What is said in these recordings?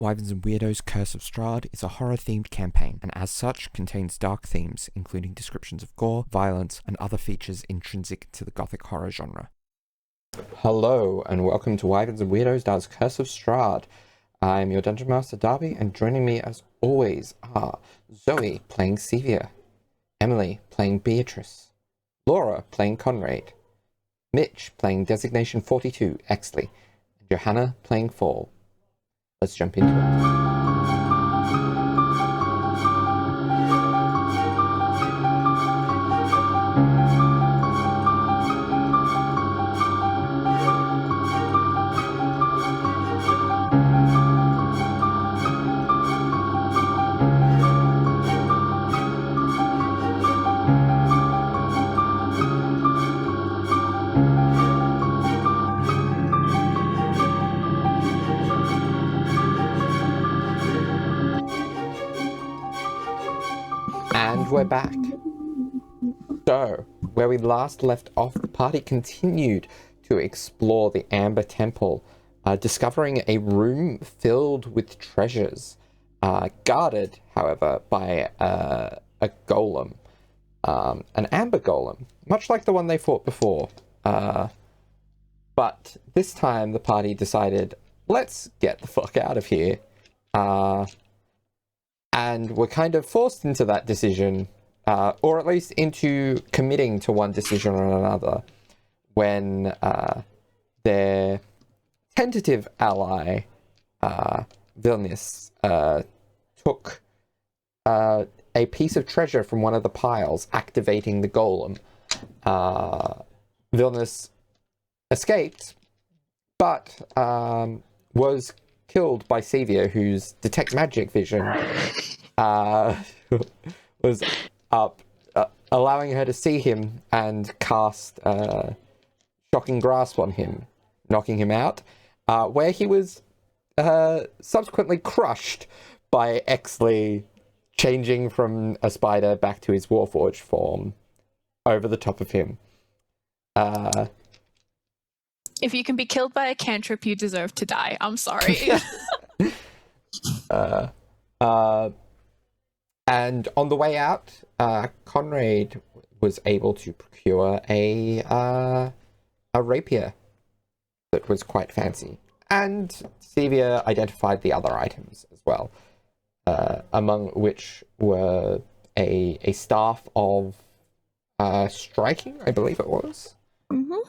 Wyverns and Weirdos Curse of Strahd is a horror-themed campaign, and as such contains dark themes, including descriptions of gore, violence, and other features intrinsic to the gothic horror genre. Hello, and welcome to Wyverns and Weirdos Does Curse of Strahd. I'm your Dungeon Master Darby, and joining me as always are Zoe playing Sevia, Emily playing Beatrice, Laura playing Conrade, Mitch playing Designation 42 Exley, and Johanna playing Fall. Let's jump into it. We're back. So, where we last left off, the party continued to explore the Amber Temple, discovering a room filled with treasures, guarded, however, by a golem, an amber golem, much like the one they fought before. But this time the party decided, let's get the fuck out of here. And we're kind of forced into that decision, or at least into committing to one decision or another, when their tentative ally, Vilnius, took a piece of treasure from one of the piles, activating the golem. Vilnius escaped, but was killed by Sevia, whose detect magic vision was up, allowing her to see him and cast shocking grasp on him, knocking him out, where he was subsequently crushed by Exley, changing from a spider back to his Warforged form over the top of him. If you can be killed by a cantrip, you deserve to die. I'm sorry. And on the way out, Conrade was able to procure a rapier that was quite fancy. And Sevia identified the other items as well, among which were a staff of striking, I believe it was. Mm-hmm.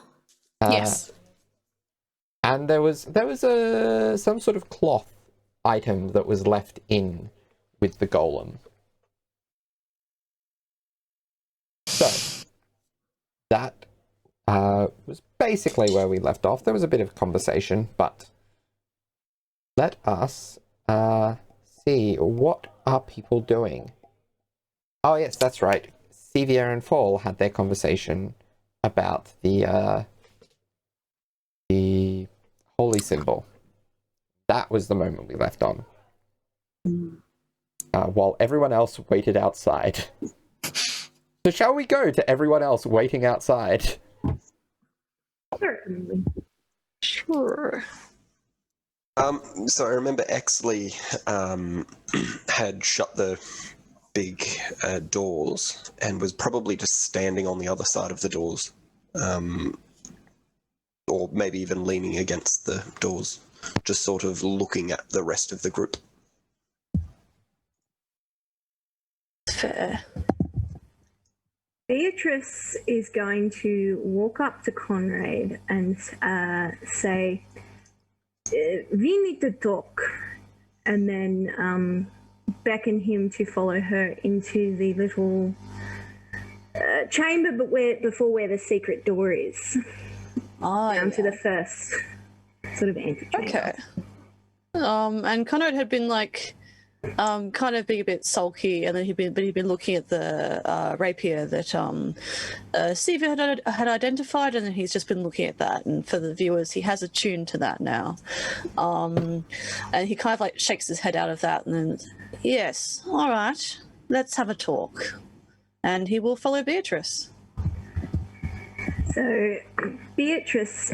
Yes. And there was some sort of cloth item that was left in with the golem. So that was basically where we left off. There was a bit of conversation, but let us see, what are people doing? Oh yes, that's right. Sevia and Fall had their conversation about the holy symbol. That was the moment we left on. While everyone else waited outside. So shall we go to everyone else waiting outside? Certainly. Sure. So I remember Exley had shut the big doors and was probably just standing on the other side of the doors. Or maybe even leaning against the doors, just sort of looking at the rest of the group. Fair. Beatrice is going to walk up to Conrade and say, we need to talk, and then beckon him to follow her into the little chamber, but before where the secret door is. Down to the first sort of antechamber. Okay. And Conrad had been like, kind of being a bit sulky, and then he'd been looking at the rapier that Sevia had identified, and then he's just been looking at that. And for the viewers, he has attuned to that now. And he kind of like shakes his head out of that, and then, yes, all right, let's have a talk. And he will follow Beatrice. So Beatrice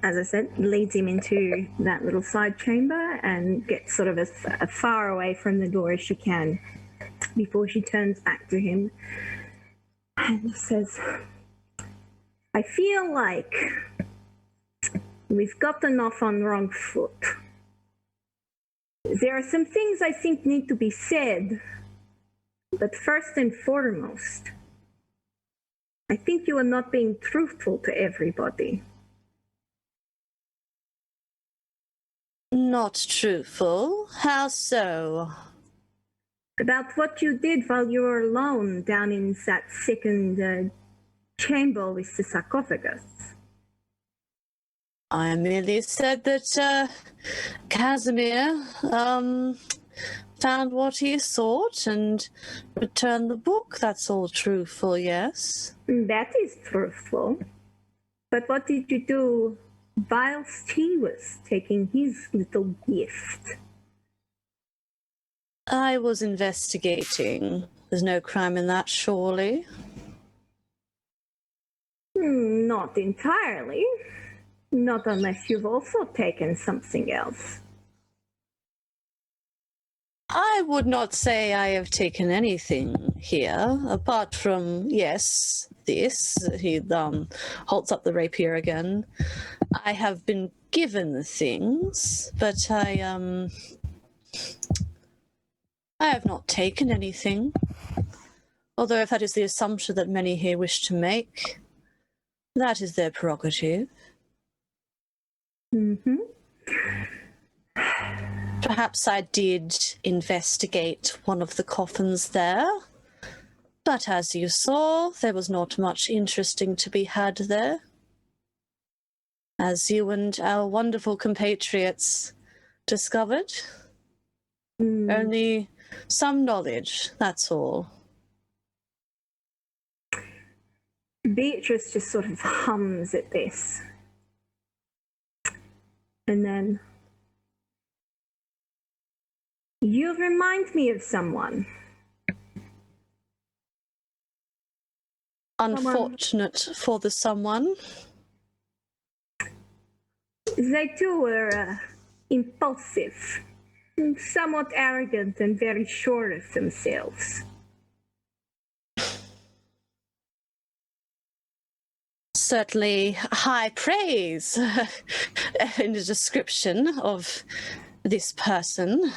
as I said, leads him into that little side chamber and gets sort of as far away from the door as she can before she turns back to him and says, I feel like we've gotten off on the wrong foot. There are some things I think need to be said, but first and foremost, I think you are not being truthful to everybody. Not truthful? How so? About what you did while you were alone down in that second chamber with the sarcophagus. I merely said that Casimir found what he sought and returned the book. That's all truthful, yes? That is truthful. But what did you do whilst he was taking his little gift? I was investigating. There's no crime in that, surely? Not entirely. Not unless you've also taken something else. I would not say I have taken anything here, apart from, yes, this. He holds up the rapier again. I have been given things, but I have not taken anything. Although if that is the assumption that many here wish to make, that is their prerogative. Mm-hmm. Perhaps I did investigate one of the coffins there, but as you saw, there was not much interesting to be had there. As you and our wonderful compatriots discovered, only some knowledge, that's all. Beatrice just sort of hums at this. And then, you remind me of someone. Unfortunate for the someone. They too were impulsive, somewhat arrogant and very sure of themselves. Certainly high praise in the description of this person.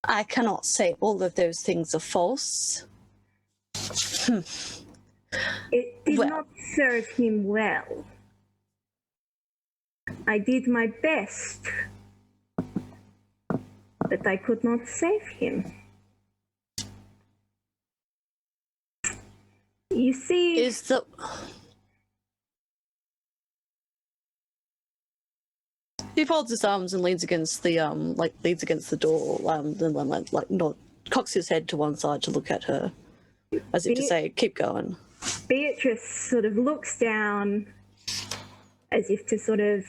I cannot say all of those things are false. It did not serve him well. I did my best, but I could not save him. You see... He folds his arms and leans against the door, then cocks his head to one side to look at her, as if to say, "Keep going." Beatrice sort of looks down, as if to sort of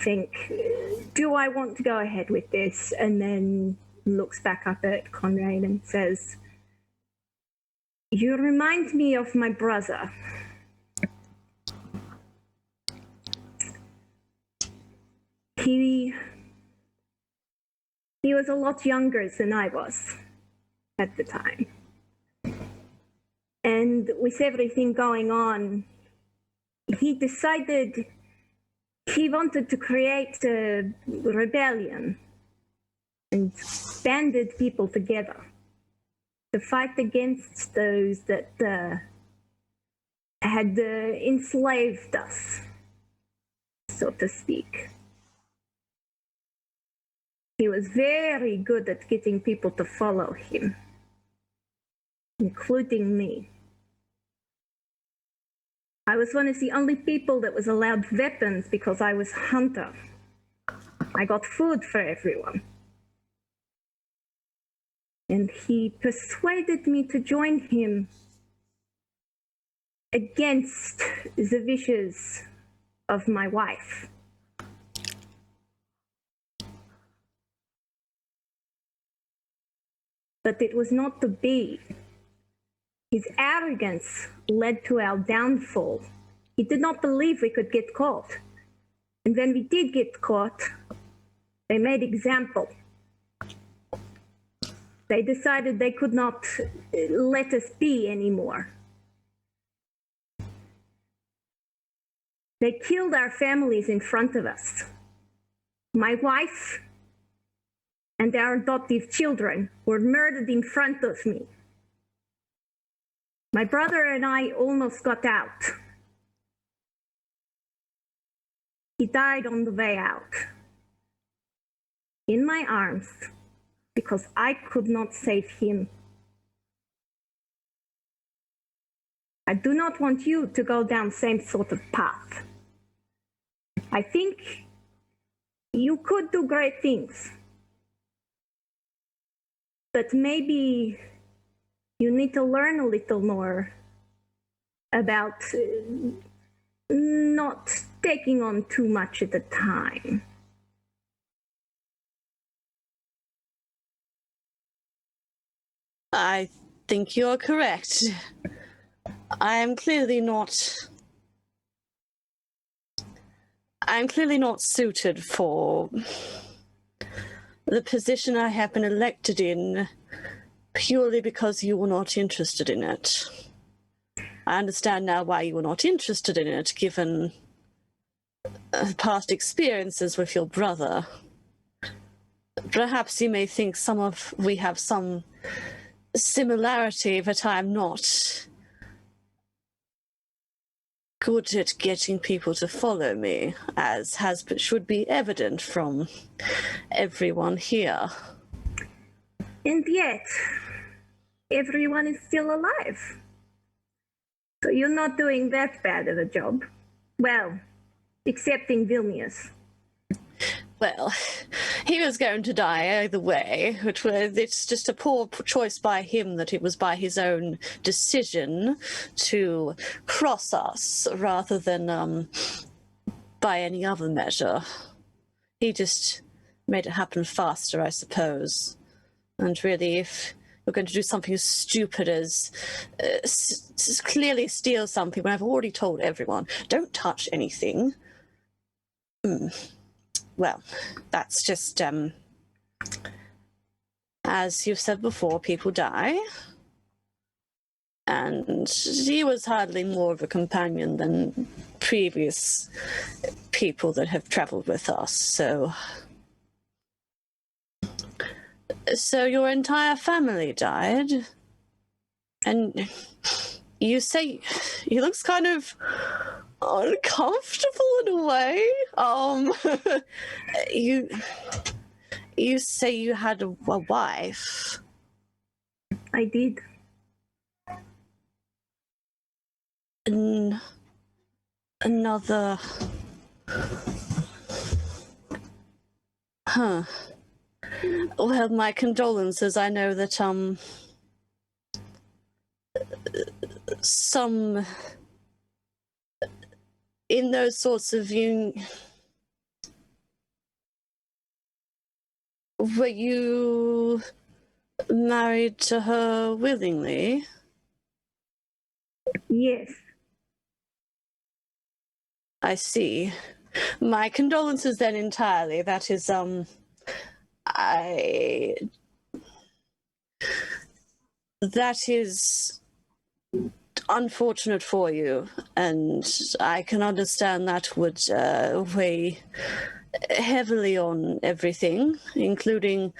think, "Do I want to go ahead with this?" And then looks back up at Conrade and says, "You remind me of my brother." He was a lot younger than I was at the time. And with everything going on, he decided he wanted to create a rebellion and banded people together to fight against those that had enslaved us, so to speak. He was very good at getting people to follow him, including me. I was one of the only people that was allowed weapons because I was hunter. I got food for everyone. And he persuaded me to join him against the wishes of my wife. But it was not to be. His arrogance led to our downfall. He did not believe we could get caught. And when we did get caught, they made example. They decided they could not let us be anymore. They killed our families in front of us. My wife and our adoptive children were murdered in front of me. My brother and I almost got out. He died on the way out, in my arms, because I could not save him. I do not want you to go down the same sort of path. I think you could do great things, but maybe you need to learn a little more about not taking on too much at a time. I think you're correct. I'm clearly not suited for the position I have been elected in purely because you were not interested in it. I understand now why you were not interested in it, given past experiences with your brother. Perhaps you may think we have some similarity, but I'm not good at getting people to follow me, as should be evident from everyone here. And yet, everyone is still alive. So you're not doing that bad of a job. Well, excepting Vilnius. Well, he was going to die either way. It's just a poor choice by him that it was by his own decision to cross us rather than by any other measure. He just made it happen faster, I suppose. And really, if you're going to do something as stupid as clearly steal something when I've already told everyone, don't touch anything. Well, that's just, as you've said before, people die. And he was hardly more of a companion than previous people that have traveled with us, so your entire family died? And you say he looks kind of uncomfortable in a way. You say you had a wife. I did. Another. Huh. Well, my condolences. I know that some in those sorts of were you married to her willingly? Yes. I see. My condolences then entirely. That is that is unfortunate for you, and I can understand that would weigh heavily on everything, including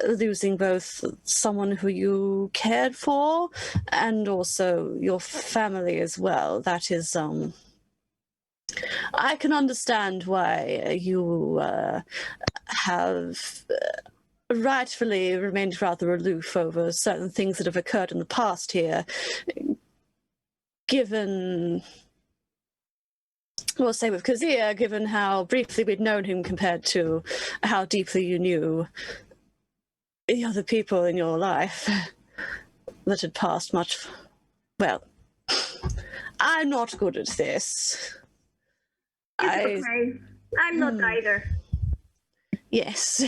losing both someone who you cared for and also your family as well. That is, I can understand why you have rightfully remained rather aloof over certain things that have occurred in the past here, given, we'll say with Kazir, given how briefly we'd known him compared to how deeply you knew the other people in your life that had passed much. Well, I'm not good at this. It's okay. I'm not either. Yes.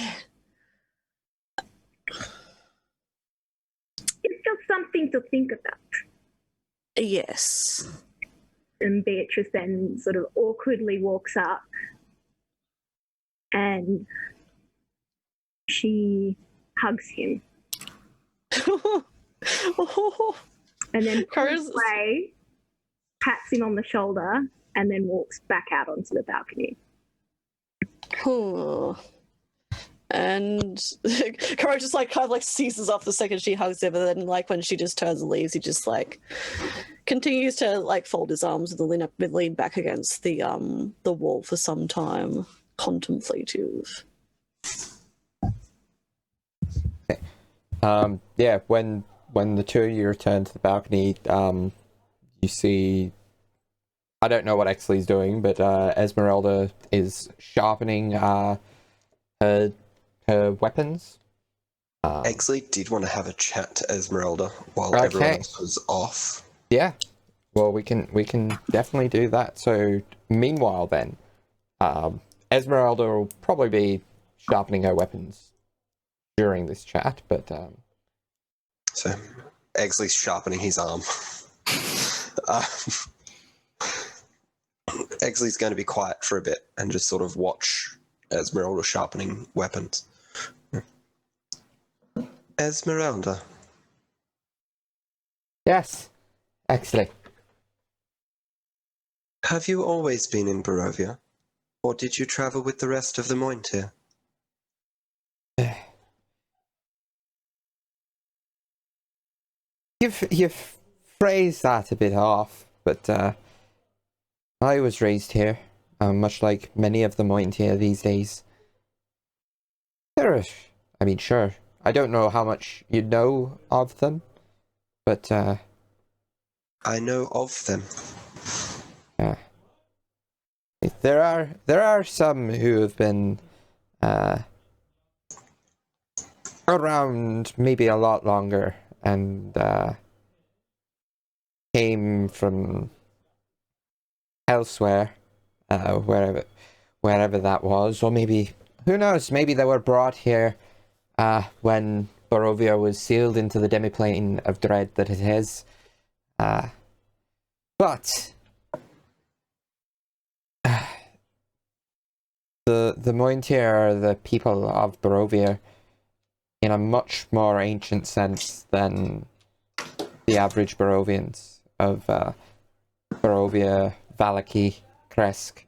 It's just something to think about. Yes. And Beatrice then sort of awkwardly walks up and she hugs him. And then pulls away, pats him on the shoulder, and then walks back out onto the balcony. And Conrade just like kind of like seizes off the second she hugs him, and then like when she just turns and leaves, he just like continues to like fold his arms and lean back against the wall for some time, contemplative. Yeah, when the two of you return to the balcony, you see, I don't know what Exley's doing, but Esmeralda is sharpening her weapons. Exley did want to have a chat to Esmeralda while everyone else was off. Yeah, well, we can definitely do that. So meanwhile, then, Esmeralda will probably be sharpening her weapons during this chat, but so Exley's sharpening his arm. Exley's going to be quiet for a bit and just sort of watch Esmeralda sharpening weapons. Esmeralda. yes, Exley. Have you always been in Barovia? Or did you travel with the rest of the Mointir? You've phrased that a bit off, but I was raised here, much like many of the Mointir these days. Sure, I don't know how much you know of them, but I know of them. There are some who have been around maybe a lot longer and came from elsewhere, wherever that was, or maybe, who knows, maybe they were brought here when Barovia was sealed into the demiplane of dread that it is. But the Mointir are the people of Barovia in a much more ancient sense than the average Barovians of Barovia, Valaki, Kresk.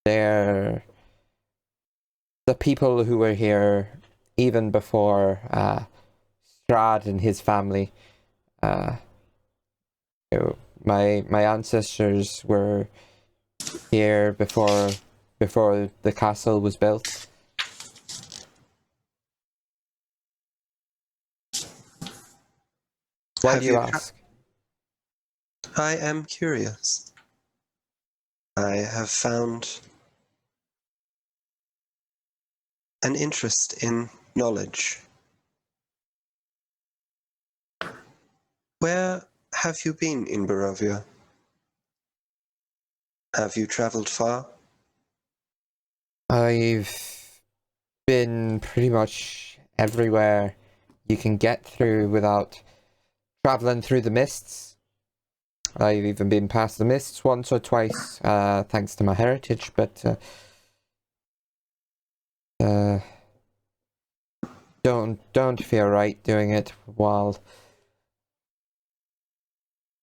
They're the people who were here even before Strahd and his family. My ancestors were here before the castle was built. Why do you ask? I am curious. I have found an interest in knowledge. Where have you been in Barovia? Have you travelled far? I've been pretty much everywhere you can get through without travelling through the mists. I've even been past the mists once or twice, thanks to my heritage, but don't feel right doing it while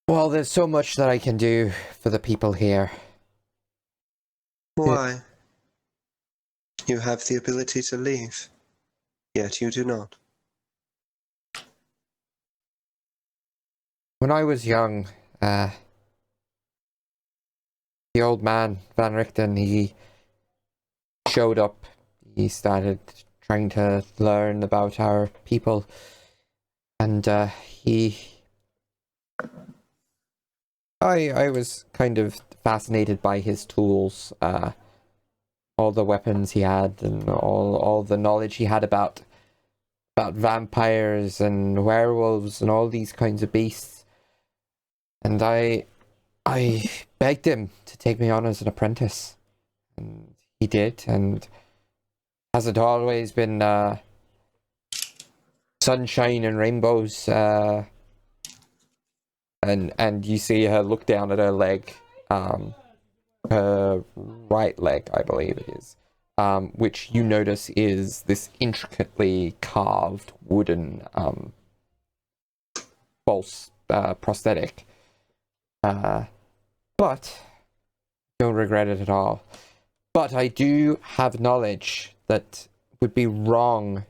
there's so much that I can do for the people here. Why? You have the ability to leave, yet you do not. When I was young, the old man, Van Richten, he showed up. He started trying to learn about our people, and I was kind of fascinated by his tools, all the weapons he had, and all the knowledge he had about vampires and werewolves and all these kinds of beasts. And I begged him to take me on as an apprentice, and he did. And has it always been sunshine and rainbows? And you see her look down at her leg, her right leg, I believe it is, which you notice is this intricately carved wooden false prosthetic. But don't regret it at all. But I do have knowledge that would be wrong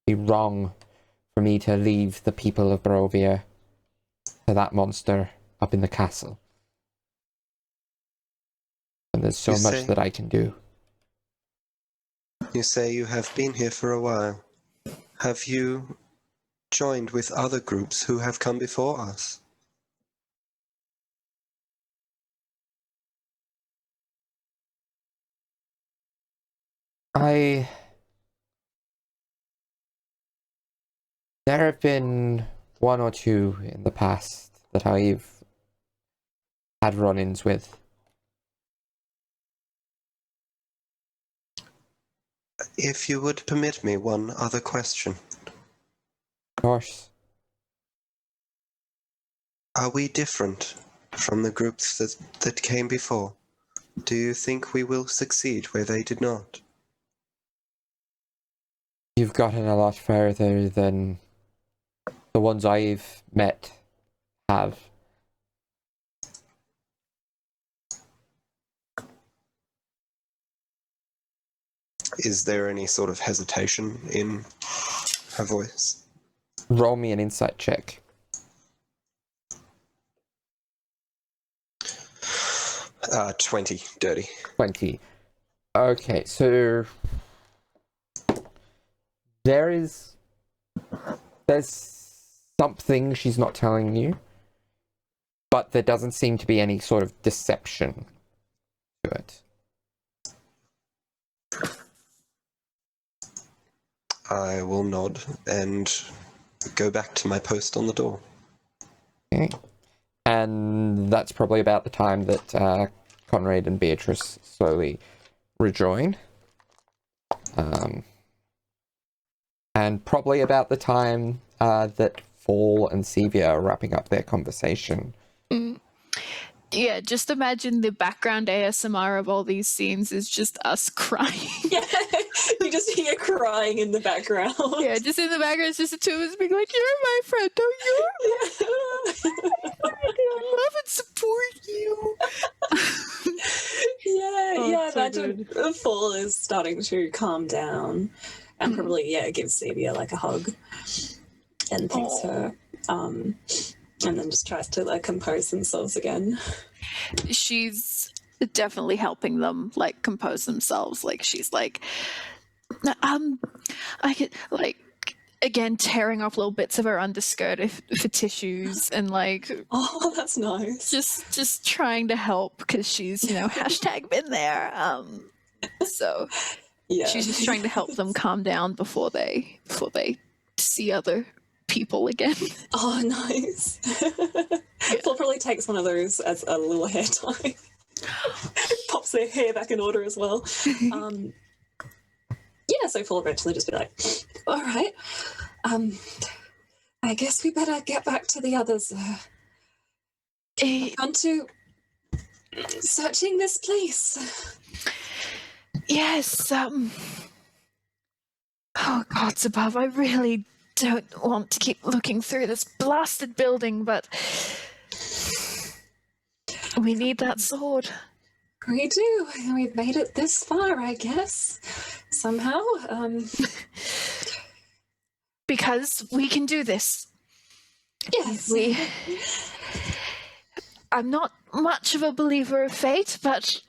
for me to leave the people of Barovia to that monster up in the castle. And there's so much that I can do. You say you have been here for a while. Have you joined with other groups who have come before us? There have been one or two in the past that I've had run-ins with. If you would permit me one other question. Of course. Are we different from the groups that came before? Do you think we will succeed where they did not? You've gotten a lot further than the ones I've met have. Is there any sort of hesitation in her voice? Roll me an insight check. 20, dirty. 20. Okay, so there's something she's not telling you, but there doesn't seem to be any sort of deception to it. I will nod and go back to my post on the door. Okay. And that's probably about the time that Conrade and Beatrice slowly rejoin. And probably about the time that Fall and Sevia are wrapping up their conversation. Yeah, just imagine the background ASMR of all these scenes is just us crying. Yeah, you just hear crying in the background. Yeah, just in the background, it's just the two of us being like, "You're my friend, don't you? I love and support you." Yeah, so imagine Fall is starting to calm down and probably, gives Sevia like a hug and thanks her. And then just tries to like compose themselves again. She's definitely helping them like compose themselves. Like she's like, I could like again tearing off little bits of her underskirt for tissues and like, oh, that's nice. Just trying to help because she's hashtag been there. So Yeah, she's just trying to help them calm down before they see other people again. Oh, nice. Paul probably takes one of those as a little hair tie. Pops their hair back in order as well. So Paul eventually just be like, all right, I guess we better get back to the others. On to searching this place. Yes, oh gods above, I really don't want to keep looking through this blasted building, but we need that sword. We do. We've made it this far, I guess. Somehow. Because we can do this. Yes. I'm not much of a believer of fate, but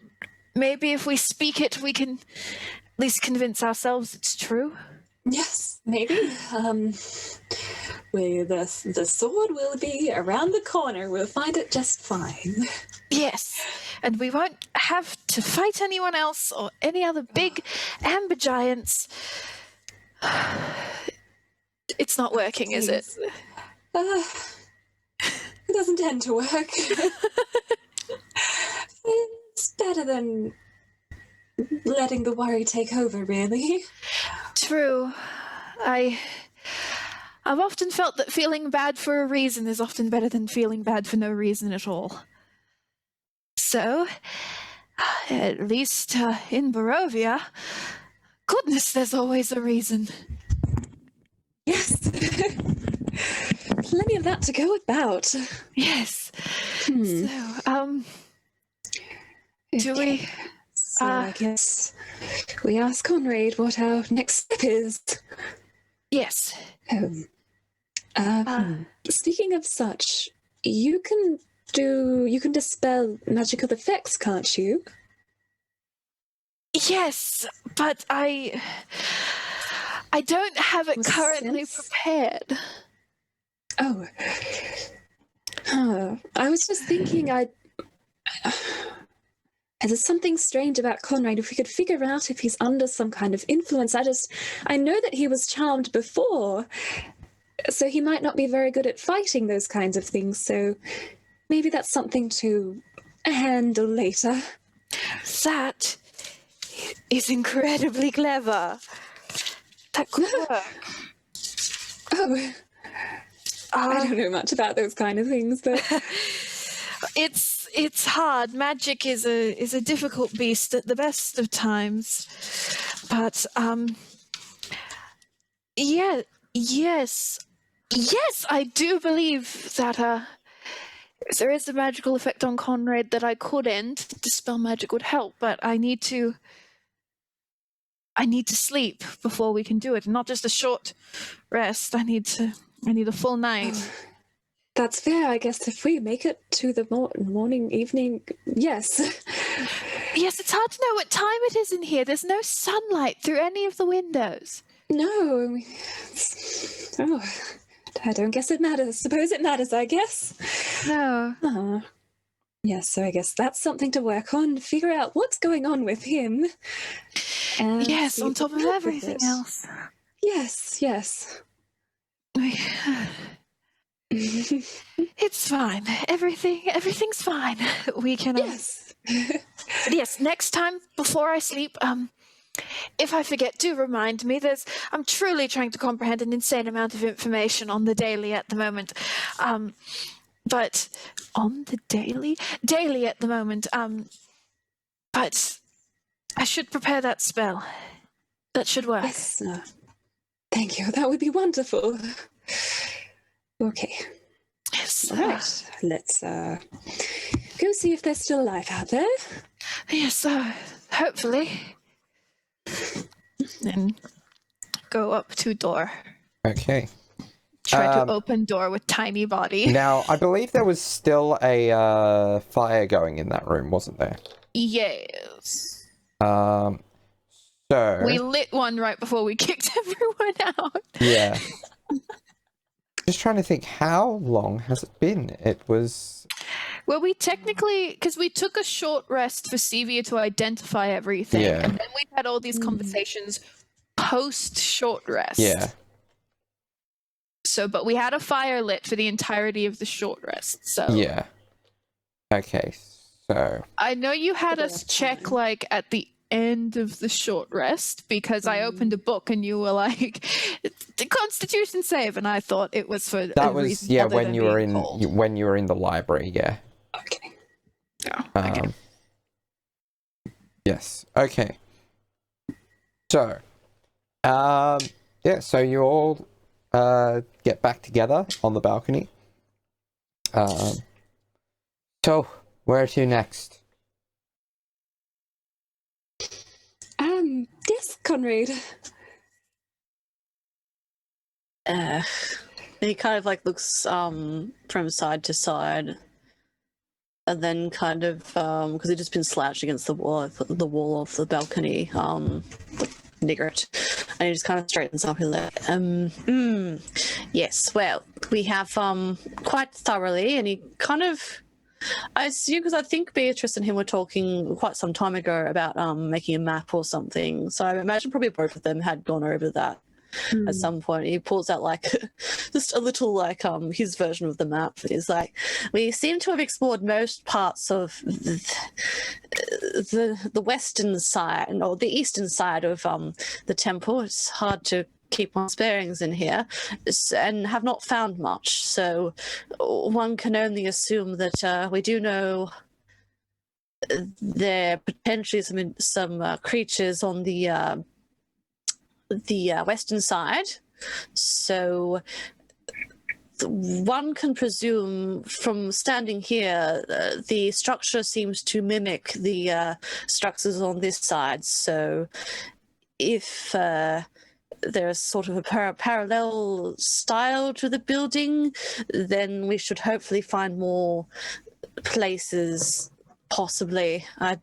maybe if we speak it, we can at least convince ourselves it's true. Yes, maybe. The sword will be around the corner. We'll find it just fine. Yes, and we won't have to fight anyone else or any other big amber giants. It's not working, is it? It doesn't tend to work. It's better than letting the worry take over, really. True. I've often felt that feeling bad for a reason is often better than feeling bad for no reason at all. so, at least in Barovia, goodness, there's always a reason. Yes. Plenty of that to go about. Yes. Hmm. So, do we... So I guess we ask Conrade what our next step is. Yes. Speaking of such, you can dispel magical effects, can't you? Yes, but I don't have it What's currently this? prepared. Oh. I was just thinking there's something strange about Conrade. If we could figure out if he's under some kind of influence. I know that he was charmed before, so he might not be very good at fighting those kinds of things, so maybe that's something to handle later. That is incredibly clever. That could work. Oh. I don't know much about those kind of things, but It's hard. Magic is a difficult beast at the best of times. But yes, I do believe that if there is a magical effect on Conrade that I could end, dispel magic would help, but I need to sleep before we can do it. Not just a short rest. I need a full night. that's fair, I guess. If we make it to the morning, evening, yes. Yes, it's hard to know what time it is in here. There's no sunlight through any of the windows. No. I don't guess it matters. Suppose it matters, I guess. No. Yes, so I guess that's something to work on. Figure out what's going on with him. And Yes, see on if top we of can help with everything it. else. Yes. It's fine. Everything's fine. We can. Yes. Yes. Next time before I sleep, if I forget, do remind me. I'm truly trying to comprehend an insane amount of information on the daily at the moment. But on the daily at the moment. But I should prepare that spell. That should work. Yes. Thank you. That would be wonderful. Okay. Yes. All right. Let's go see if they're still alive out there. Yes. Hopefully. And go up to door. Okay. Try to open door with tiny body. Now, I believe there was still a fire going in that room, wasn't there? Yes. So We lit one right before we kicked everyone out. yeah. Just trying to think, how long has it been? It was... Well, we technically, because we took a short rest for Sevia to identify everything, Yeah. and then we had all these conversations post short rest. Yeah. So, but we had a fire lit for the entirety of the short rest. So Yeah. Okay, so... I know you had us check like at the end of the short rest because I opened a book and you were like, the Constitution save, and I thought it was for That was, yeah, when you were in the library, yeah. Okay. Oh, okay. Yes. Okay. So, yeah. So you all get back together on the balcony. So where to next? Yes, Conrade. He kind of like looks from side to side, and then kind of because he'd just been slouched against the wall of the balcony, niggard, and he just kind of straightens up. He's like, yes, well, we have quite thoroughly, and he kind of. I assume because I think Beatrice and him were talking quite some time ago about making a map or something. So I imagine probably both of them had gone over that at some point. He pulls out like just a little like his version of the map. He's like, we seem to have explored most parts of the western side or the eastern side of the temple. It's hard to keep one's bearings in here and have not found much, so one can only assume that we do know there potentially some creatures on the western side. So one can presume from standing here, the structure seems to mimic the structures on this side. So if there's sort of a parallel style to the building, then we should hopefully find more places. Possibly. I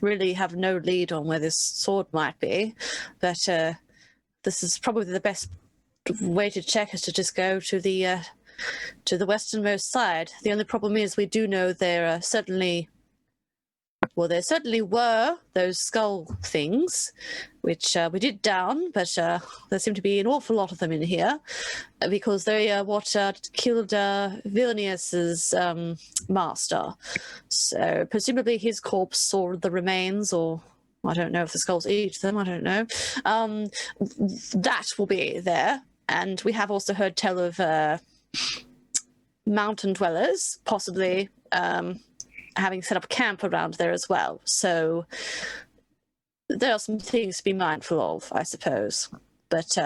really have no lead on where this sword might be, but this is probably the best way to check is to just go to the westernmost side. The only problem is we do know there certainly were those skull things, which we did down, but there seem to be an awful lot of them in here, because they are what killed Vilnius's master. So presumably his corpse saw the remains, or I don't know if the skulls eat them, I don't know. That will be there. And we have also heard tell of mountain dwellers, possibly having set up camp around there as well. So there are some things to be mindful of, I suppose. But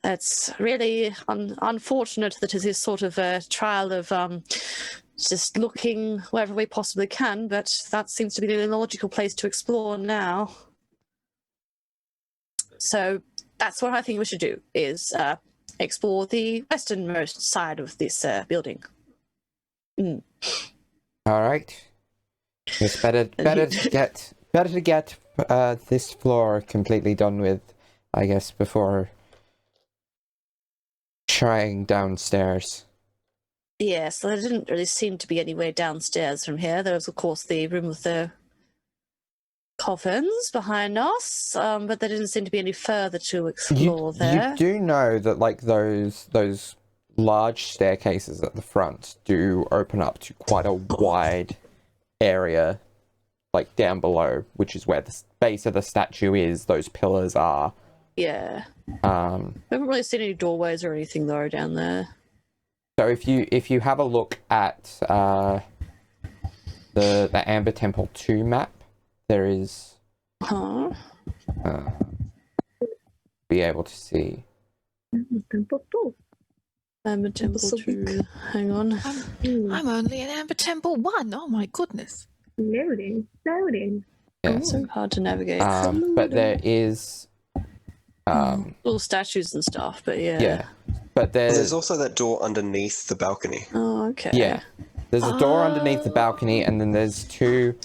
it's really unfortunate that it is sort of a trial of just looking wherever we possibly can, but that seems to be the logical place to explore now. So that's what I think we should do, is explore the westernmost side of this building. All right. It's better to get this floor completely done with, I guess, before trying downstairs. Yes, there didn't really seem to be any way downstairs from here. There was, of course, the room with the coffins behind us, but there didn't seem to be any further to explore there. You do know that, like, those large staircases at the front do open up to quite a wide area, like down below, which is where the base of the statue is. Those pillars are. Yeah. We haven't really seen any doorways or anything though down there. So if you have a look at the Amber Temple 2 map, there is be able to see Temple 2. Amber Temple 2. Hang on. I'm only in Amber Temple 1. Oh my goodness. Loading. Yeah. So hard to navigate. But there is Little statues and stuff, but yeah. yeah. But There's also that door underneath the balcony. Oh, okay. yeah. There's a door underneath the balcony, and then there's two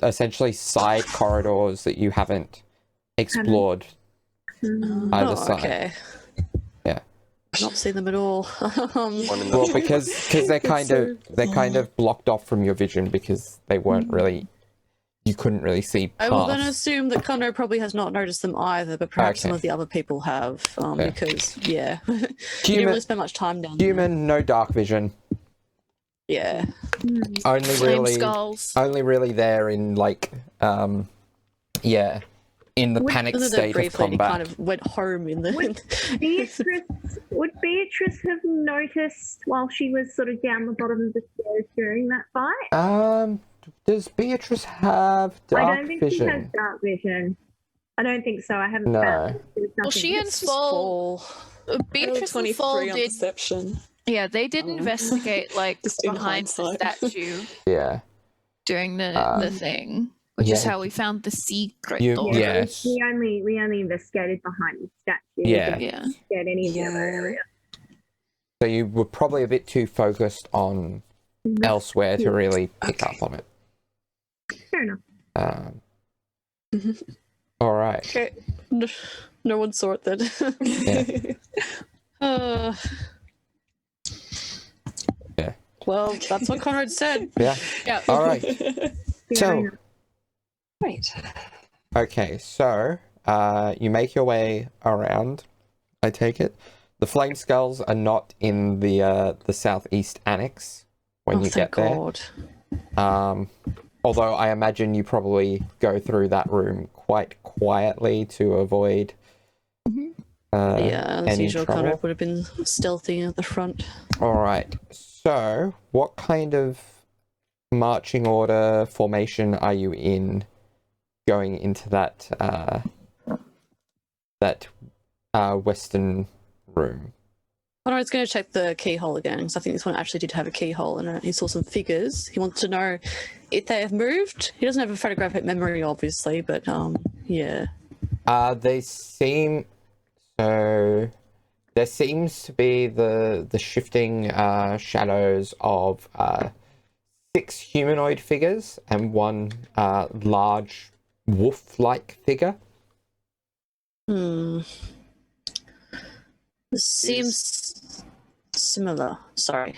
essentially side corridors that you haven't explored either side. Okay. Yeah. I've not seen them at all. One in the Well, because they're kind of blocked off from your vision because they weren't really, you couldn't really see I past. was going to assume that Conrade probably has not noticed them either, but perhaps some Okay. of the other people have, because, yeah. You didn't Human, really spend much time down there. human, no dark vision. Yeah. Only Flame really, skulls. only really there in like, yeah, in the panic Other than state of briefly, he combat. kind of went home in the... Would Beatrice have noticed while she was sort of down the bottom of the stairs during that fight? Does Beatrice have I dark don't think vision? she has dark vision. I don't think so. I haven't No. found. There's Well, nothing. she and Fall, Beatrice and Fall 23 on did. perception. Yeah, they did investigate like Just in behind the hindsight. statue Yeah. during the thing, which is yeah. how we found the secret You- door. yeah. Yes. We only investigated behind the statue. Yeah. We Yeah. didn't get any of the other Yeah. area. So you were probably a bit too focused on elsewhere to really pick up on it. Fair enough. All right. Okay. No one saw it then. Yeah. Yeah. Well, that's what Conrad said. Yeah. Yeah. All right. Fair So, enough. Right. okay. So, you make your way around. I take it. The flame skulls are not in the southeast annex when you get thank there. God. Although I imagine you probably go through that room quite quietly to avoid Yeah, as any usual, trouble. Conrad would have been stealthy at the front. All right. So, what kind of marching order formation are you in going into that western room? Conrade's going to check the keyhole again, because I think this one actually did have a keyhole, and he saw some figures. He wants to know if they have moved. He doesn't have a photographic memory, obviously, but yeah. They seem so. There seems to be the shifting shadows of 6 humanoid figures and 1 large wolf-like figure. Seems similar. Sorry.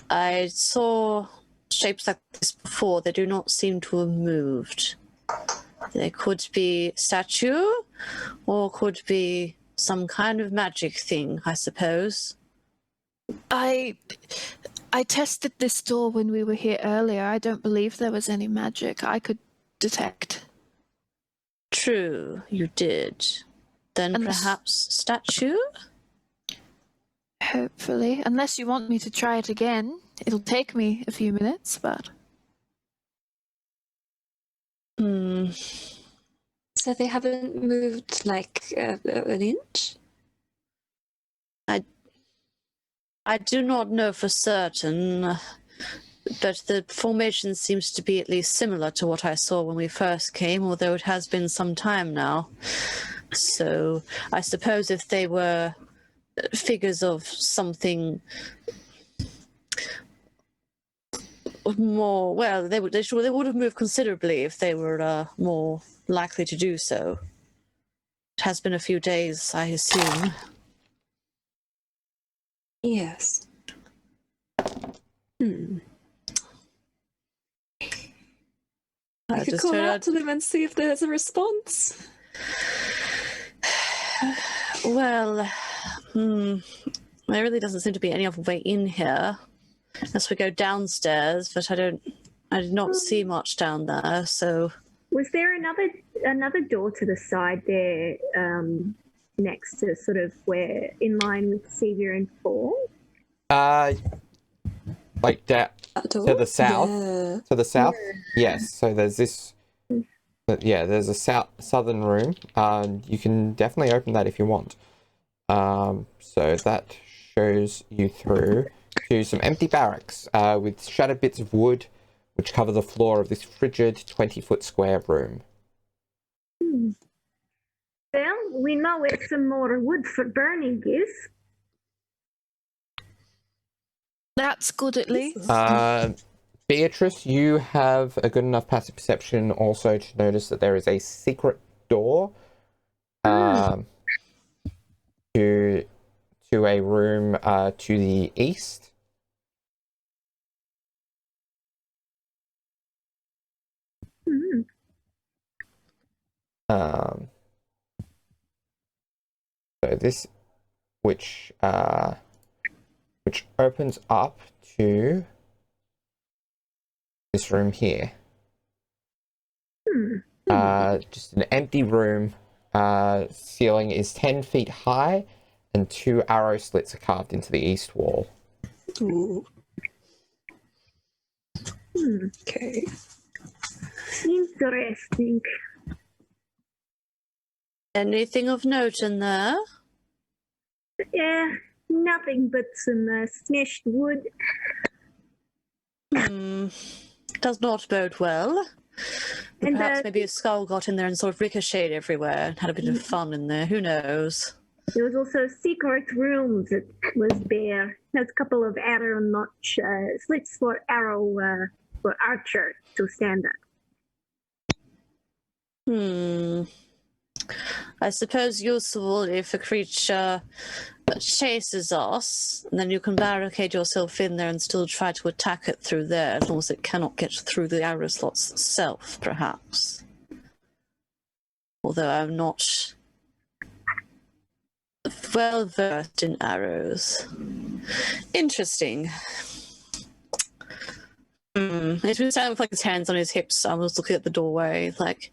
I saw shapes like this before. They do not seem to have moved. They could be statue, or could be some kind of magic thing, I suppose. I tested this door when we were here earlier. I don't believe there was any magic I could detect. True, you did. Then perhaps statue? Hopefully. Unless you want me to try it again. It'll take me a few minutes, but... So they haven't moved like an inch? I do not know for certain, but the formation seems to be at least similar to what I saw when we first came, although it has been some time now. So I suppose if they were figures of something more, well, they would have moved considerably if they were more likely to do so. It has been a few days, I assume. Yes. I could call out to them and see if there's a response. Well, there really doesn't seem to be any other way in here, unless we go downstairs. But I did not see much down there. So, was there another door to the side there, next to sort of where in line with Sevier and Fall? Like that to the south. Yeah. To the south, yes. So there's this. There's a southern room. You can definitely open that if you want. So that shows you through to some empty barracks with shattered bits of wood, which cover the floor of this frigid 20-foot square room. Well, we know where some more wood for burning is. That's good at least. Beatrice, you have a good enough passive perception also to notice that there is a secret door to a room to the east. So this, which opens up to this room here. Just an empty room. Ceiling is 10 feet high, and 2 arrow slits are carved into the east wall. Ooh. Okay. Interesting. anything of note in there? Yeah, nothing but some smashed wood. Does not bode well. And, Perhaps maybe a skull got in there and sort of ricocheted everywhere and had a bit of fun in there. Who knows? There was also a secret room that was bare. There's a couple of arrow notch slits for for archer to stand at. I suppose useful if a creature chases us, and then you can barricade yourself in there and still try to attack it through there, as long as it cannot get through the arrow slots itself, perhaps. Although I'm not well versed in arrows. Interesting. He's been standing with like his hands on his hips. I was looking at the doorway, like,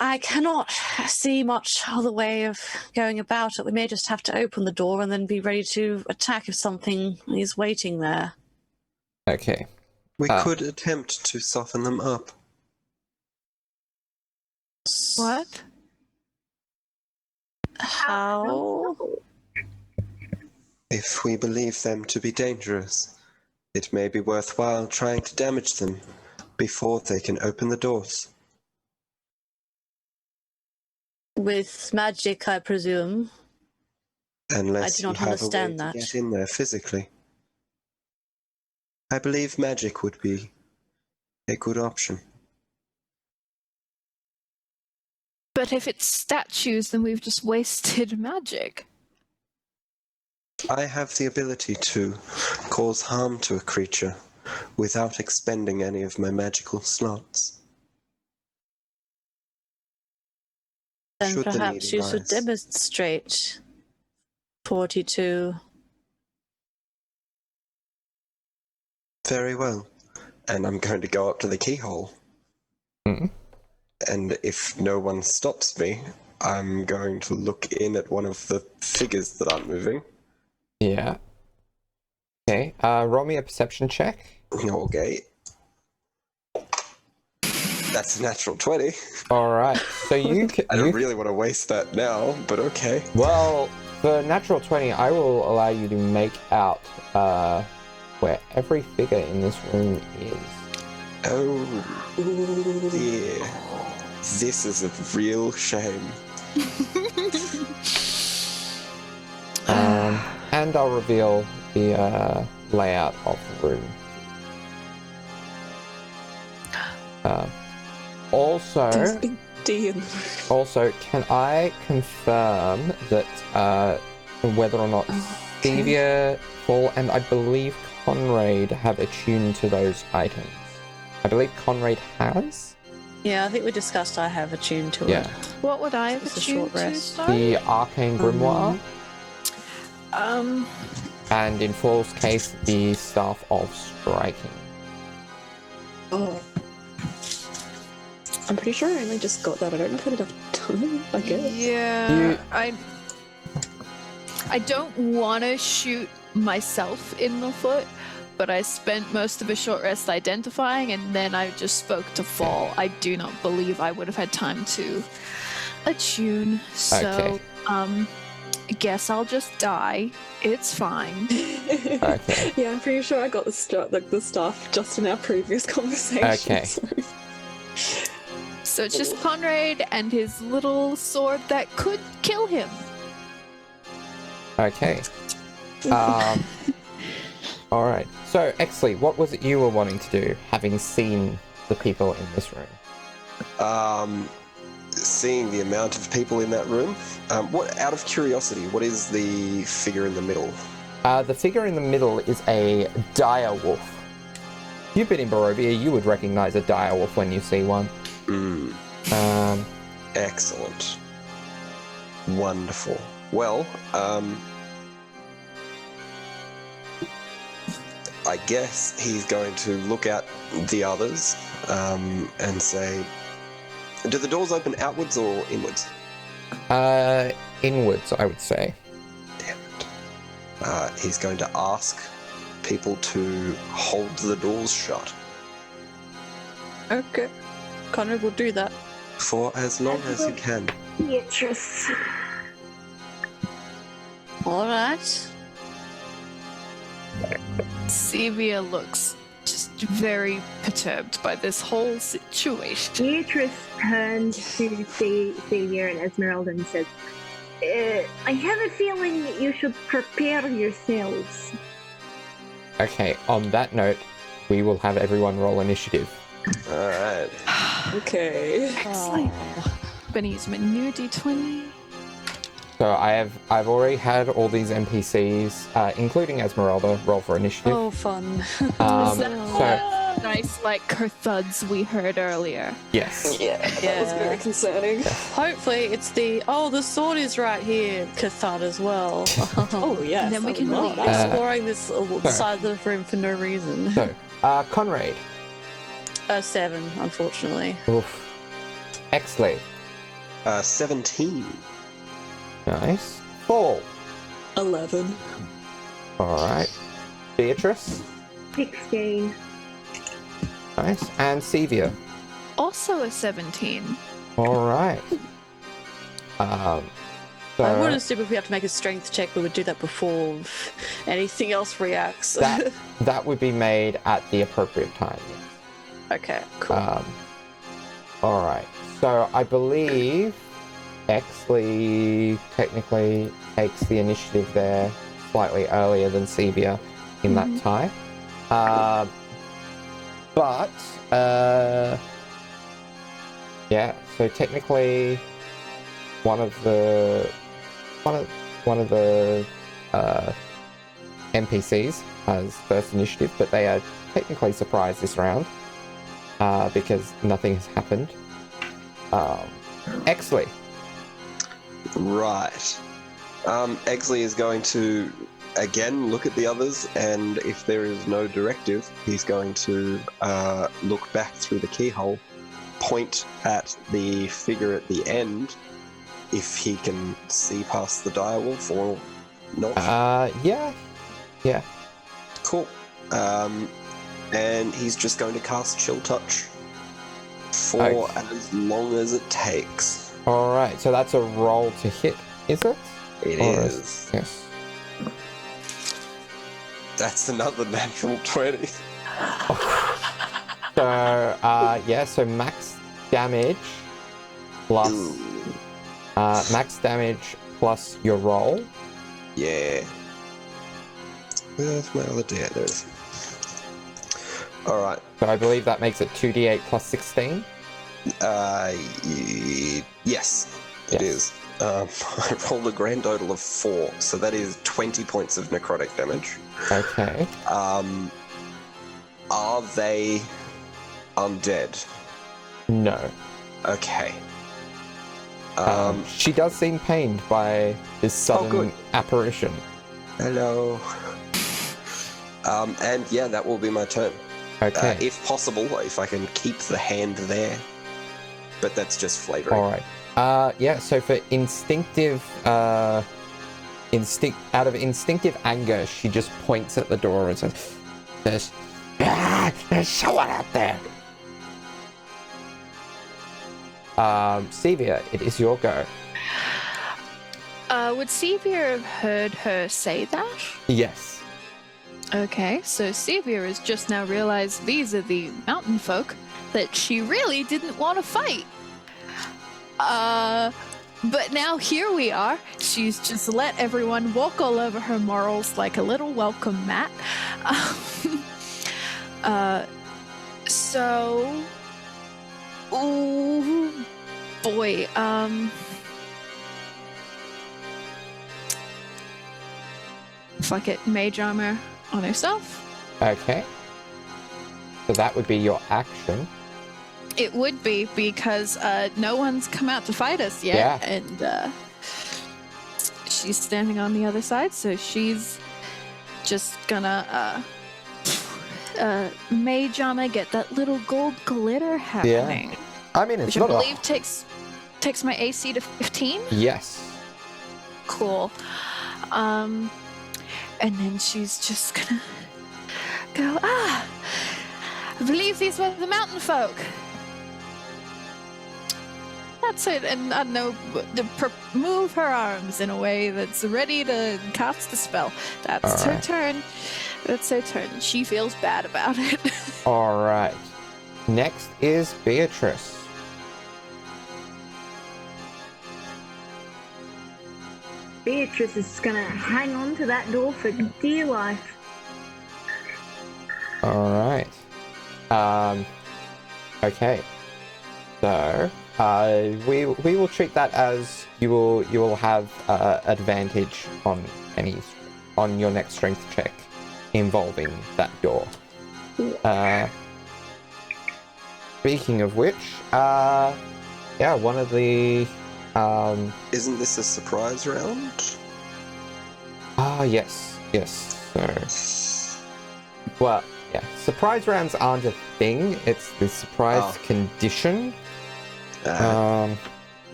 I cannot see much other way of going about it. We may just have to open the door and then be ready to attack if something is waiting there. Okay. We could attempt to soften them up. What? How? If we believe them to be dangerous, it may be worthwhile trying to damage them before they can open the doors. With magic, I presume. Unless I do not you have understand a way that. to get in there physically. I believe magic would be a good option. But if it's statues, then we've just wasted magic. I have the ability to cause harm to a creature without expending any of my magical slots. Then Should the perhaps need you should arise. demonstrate 42. Very well. And I'm going to go up to the keyhole. Mm. And if no one stops me, I'm going to look in at one of the figures that aren't moving. Yeah. Okay. Roll me a perception check. Okay. That's a natural 20. All right. So you can. I don't really want to waste that now, but okay. Well, for natural 20, I will allow you to make out where every figure in this room is. Oh, dear. This is a real shame. And I'll reveal the layout of the room. There's a big D in the Also, can I confirm that whether or not Stevia, Paul, and I believe Conrade have attuned to those items? I believe Conrade has? Yeah, I think we discussed I have attuned to Yeah. it. What would I have It's a attuned short to, rest. sorry? The Arcane Grimoire, and in Paul's case, the Staff of Striking. Oh. I'm pretty sure I only just got that. I don't know if I had enough time, I guess. Yeah, I don't want to shoot myself in the foot, but I spent most of a short rest identifying, and then I just spoke to Fall. I do not believe I would have had time to attune, so Okay. I guess I'll just die. It's fine. Okay. Yeah, I'm pretty sure I got the stuff just in our previous conversation. Okay. So it's just Conrade and his little sword that could kill him. Okay. Alright. So, Exley, what was it you were wanting to do, having seen the people in this room? Seeing the amount of people in that room, out of curiosity, what is the figure in the middle? The figure in the middle is a dire wolf. You've been in Barovia, you would recognize a dire wolf when you see one. Excellent. Wonderful. Well, I guess he's going to look at the others and say, do the doors open outwards or inwards? Inwards, I would say. Damn it. He's going to ask people to hold the doors shut Okay. Conrad will do that. for as long as he can. Beatrice. Alright. Sevia looks just very perturbed by this whole situation. Beatrice turns to Celia and Esmeralda and says, I have a feeling that you should prepare yourselves. Okay, on that note, we will have everyone roll initiative. Alright. Okay. Excellent. I'm gonna use my new D20. So I've already had all these NPCs, including Esmeralda, roll for initiative. Oh, fun. So Nice, like her-thuds we heard earlier. yes. Yeah, that was very concerning. Hopefully it's the sword is right here cathart as well. Oh, yes. And then we I can would love leave. that. Exploring this side of the room for no reason. So, Conrade. 7, unfortunately. Oof. Exley. 17. Nice. Paul. 11. Alright. Beatrice. 16. Nice. And Sevia. Also a 17. All right. So I would assume if we have to make a strength check, we would do that before anything else reacts. that would be made at the appropriate time. Okay, cool. All right. So I believe Exley technically takes the initiative there slightly earlier than Sevia in that tie. But yeah. So technically, one of the NPCs has first initiative, but they are technically surprised this round because nothing has happened. Exley. Right. Exley is going to again look at the others, and if there is no directive, he's going to look back through the keyhole, point at the figure at the end, if he can see past the direwolf or not. Yeah. Cool. And he's just going to cast Chill Touch for as long as it takes. All right. So that's a roll to hit, is it? It is. Yes. That's another natural 20. So yeah. So max damage plus max damage plus your roll. Yeah. Where's my other D8? There it is. Alright. So I believe that makes it 2d8 plus 16. Yes, it is. I rolled a grand total of 4, so that is 20 points of necrotic damage. Okay. Are they undead? No. Okay. She does seem pained by this sudden apparition. Hello. And yeah, that will be my turn. Okay. If possible, if I can keep the hand there. But that's just flavoring. All right. Yeah, so for instinctive out of instinctive anger, she just points at the door and says, there's someone out there. Sevia, it is your go. Would Sevia have heard her say that? Yes. Okay, so Sevia has just now realized these are the mountain folk that she really didn't want to fight. But now here we are. She's just let everyone walk all over her morals like a little welcome mat. So... Ooh, boy, fuck it, mage armor on herself. Okay. So that would be your action. It would be, because no one's come out to fight us yet, Yeah. and she's standing on the other side, so she's just gonna mage armor, get that little gold glitter happening. I mean, it's Which I not believe takes my AC to 15. Yes. Cool. And then she's just gonna go, I believe these were the mountain folk. That's it. And I don't know, move her arms in a way that's ready to cast the spell. That's her turn. That's her turn. She feels bad about it. All right. Next is Beatrice. Beatrice is gonna hang on to that door for dear life. All right. Okay. So, we will treat that as you will have advantage on your next strength check involving that door. Speaking of which, yeah, one of the Isn't this a surprise round? yes. So, well, yeah, surprise rounds aren't a thing. It's the surprise condition.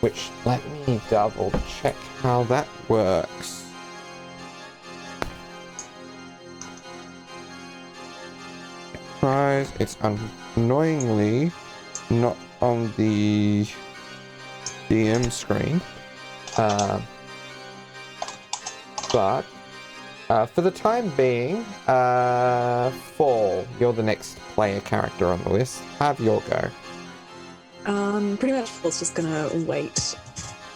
Which, let me double check how that works. surprise. It's annoyingly not on the DM screen. But for the time being, Fall, you're the next player character on the list. Have your go. Pretty much Fall's just gonna wait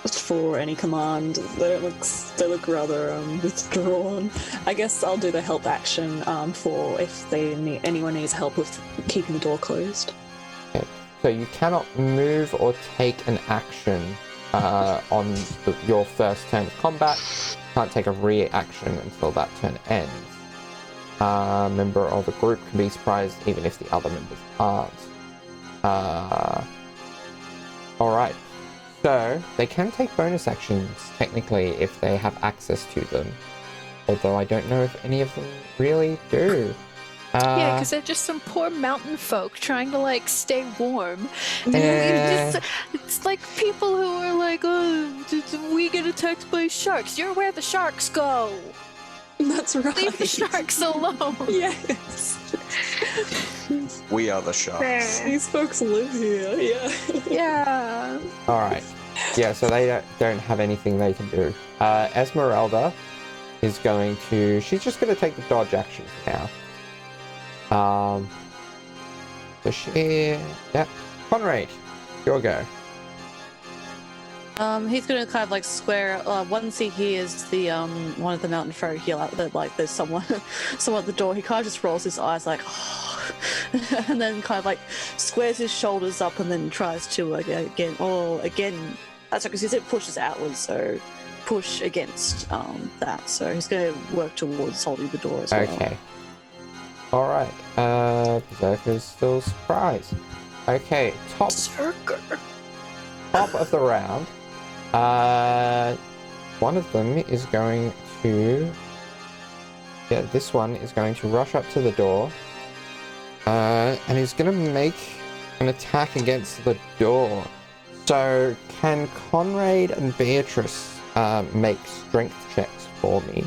for any command. They look rather withdrawn. I guess I'll do the help action for if anyone needs help with keeping the door closed. Okay. So you cannot move or take an action on your first turn of combat. Can't take a reaction until that turn ends. A member of a group can be surprised even if the other members aren't. Alright. So, they can take bonus actions, technically, if they have access to them. Although I don't know if any of them really do. Yeah, because they're just some poor mountain folk trying to, like, stay warm. And it's like people who are like, oh, we get attacked by sharks. You're where the sharks go. That's right. Leave the sharks alone. Yes. We are the sharks. Fair. These folks live here. Yeah. Yeah. Alright. Yeah, so they don't have anything they can do. Esmeralda is going to... She's just going to take the dodge action for now. So she... Yeah. Conrade, your go. He's gonna kind of like square. Once he hears the one of the mountain folk yell out that like there's someone at the door, he kind of just rolls his eyes like, oh, and then kind of like squares his shoulders up and then tries to again. That's because he said pushes outwards, so push against that. So he's gonna work towards holding the door as well. Okay. Alright. Berserker's still surprised. Okay, top of the round. One of them is going to... Yeah, this one is going to rush up to the door. And he's going to make an attack against the door. So, can Conrade and Beatrice make strength checks for me?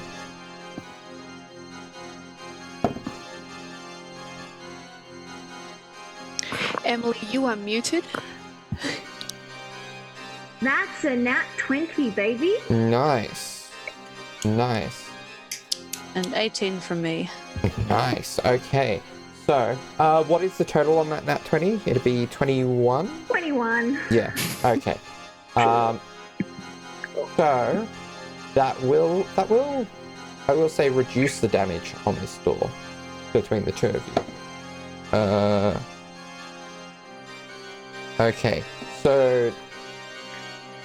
Emily, you are muted. That's a nat 20, baby. Nice. Nice. And 18 from me. Nice. Okay. So, what is the total on that nat 20? It'd be 21? 21. Yeah. Okay. So, that will, I will say, reduce the damage on this door between the two of you. Okay. So,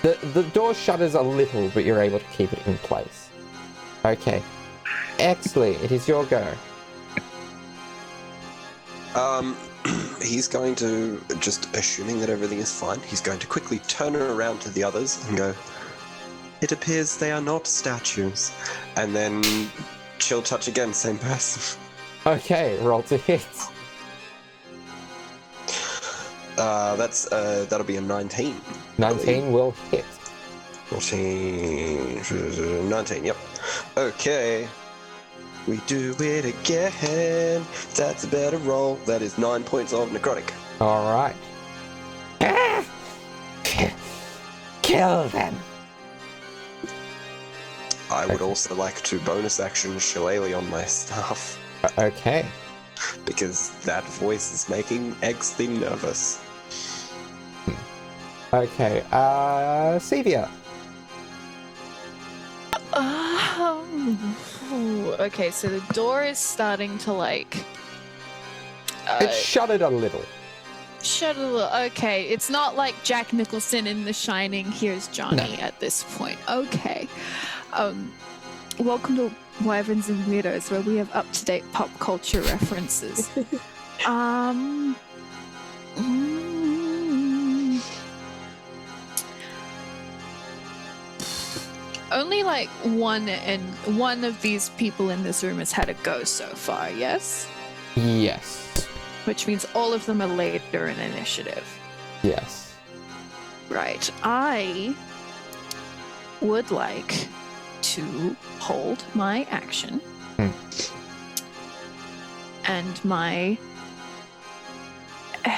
the door shudders a little, but you're able to keep it in place. Okay. Exley, it is your go. He's going to, just assuming that everything is fine, he's going to quickly turn around to the others and go, "It appears they are not statues." And then chill touch again, same person. Okay, roll to hit. That'll be a 19. 19 will hit. 14, 19, yep. Okay. We do it again. That's a better roll. That is 9 points of necrotic. Alright. Kill them. I would also like to bonus action Shillelagh on my staff, Okay. because that voice is making Exley nervous. Okay, Sevia. Okay, so the door is starting to like It's shuddered a little. shut a little. Okay, it's not like Jack Nicholson in The Shining. Here's Johnny at this point. Okay, welcome to Wyverns and Weirdos, where we have up-to-date pop culture references. Only like one of these people in this room has had a go so far, yes? Yes. Which means all of them are later in initiative. Yes. Right. I would like to hold my action. And my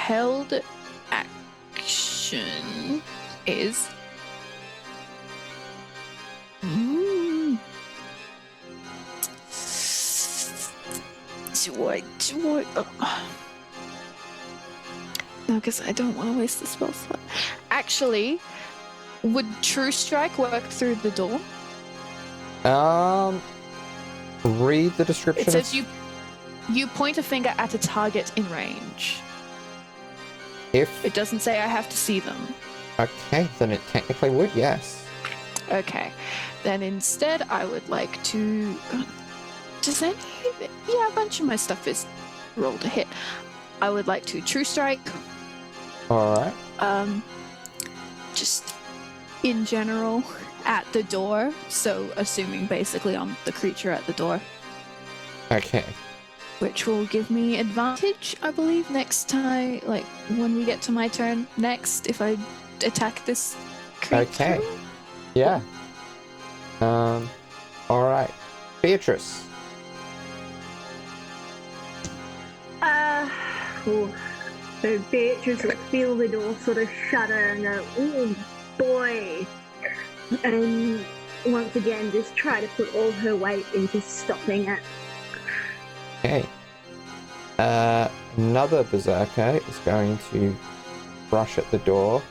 held action is. Do I? No, because I don't want to waste the spell slot. Actually, would True Strike work through the door? Read the description. It says you point a finger at a target in range. If It doesn't say I have to see them. okay, then it technically would. Yes. Okay, then instead I would like to. Does any? Yeah, a bunch of my stuff is rolled to hit. I would like to True Strike. All right. Just in general at the door. So assuming basically on the creature at the door, Okay. which will give me advantage, I believe, next time. Like when we get to my turn next, if I attack this creature. Okay. Yeah. All right. Beatrice. Cool. So Beatrice will feel the door sort of shudder and go, "Oh boy," and once again just try to put all her weight into stopping it. Okay. Another berserker is going to rush at the door,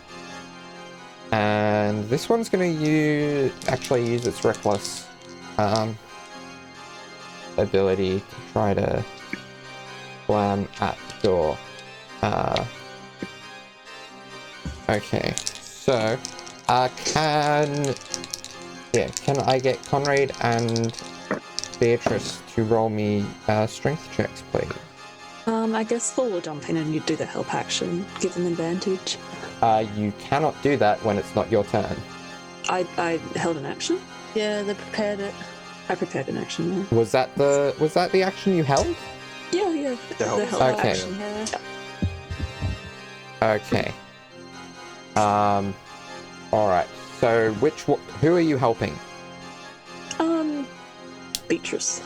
and this one's going to use its reckless ability to try to slam at the door. Okay, so can I get Conrade and Beatrice to roll me strength checks, please? I guess Fawkes will jump in and you do the help action, give them advantage. You cannot do that when it's not your turn. I held an action. Yeah, they prepared it. I prepared an action. Yeah. Was that the action you held? Yeah. The help Okay. action. Yeah. Okay. All right. So who are you helping? Beatrice.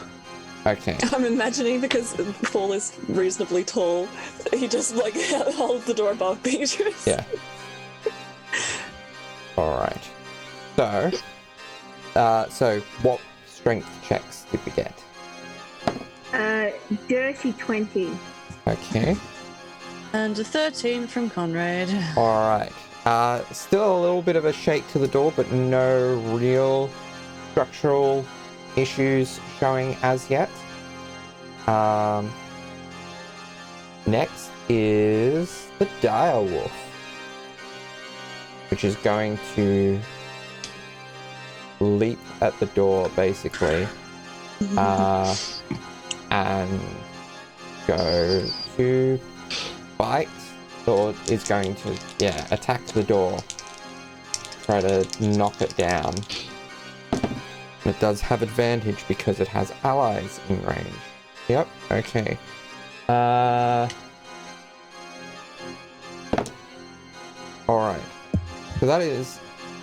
Okay. I'm imagining because Paul is reasonably tall, he just like holds the door above Beatrice. Yeah. All right. So what strength checks did we get? Dirty 20. Okay. And a 13 from Conrade. All right. Still a little bit of a shake to the door, but no real structural issues showing as yet. Next is the dire wolf, which is going to leap at the door basically, and go to bite, or is going to attack the door, try to knock it down. It does have advantage because it has allies in range. Yep, okay. Alright. So that is...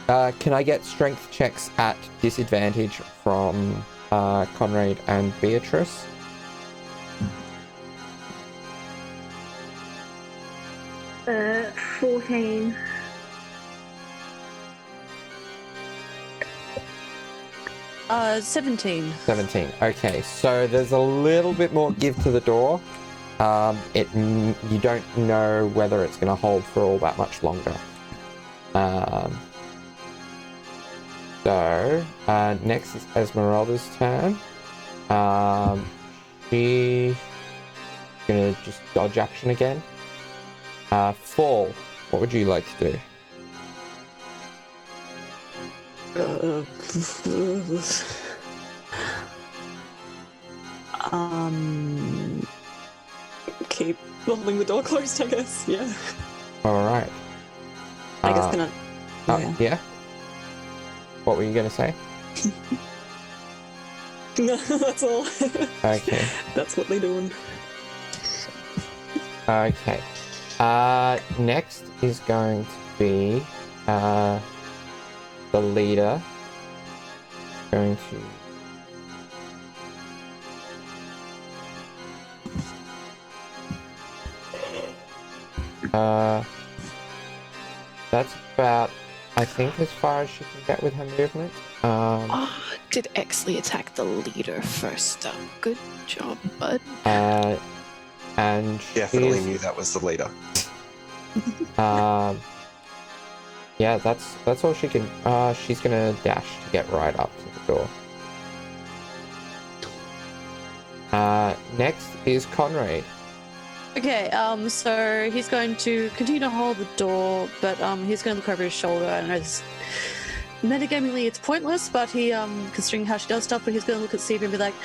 can I get strength checks at disadvantage from Conrade and Beatrice? Uh, 14. Uh, 17. 17. Okay, so there's a little bit more give to the door. You don't know whether it's going to hold for all that much longer. Next is Esmeralda's turn. She's going to just dodge action again. Fall, what would you like to do? Keep holding the door closed, I guess. Yeah. Alright. I guess gonna. Yeah? What were you going to say? No, that's all. Okay. That's what they're doing. Okay. Next is going to be the leader. Going to That's about, I think, as far as she can get with her movement. Did Exley attack the leader first up? Good job, bud. And Definitely knew that was the leader. Yeah, that's all she can. She's gonna dash to get right up to the door. Next is Conrade. Okay, so he's going to continue to hold the door, but he's going to look over his shoulder. I know this, metagamingly it's pointless, but he, considering how she does stuff, but he's going to look at Stevie and be like,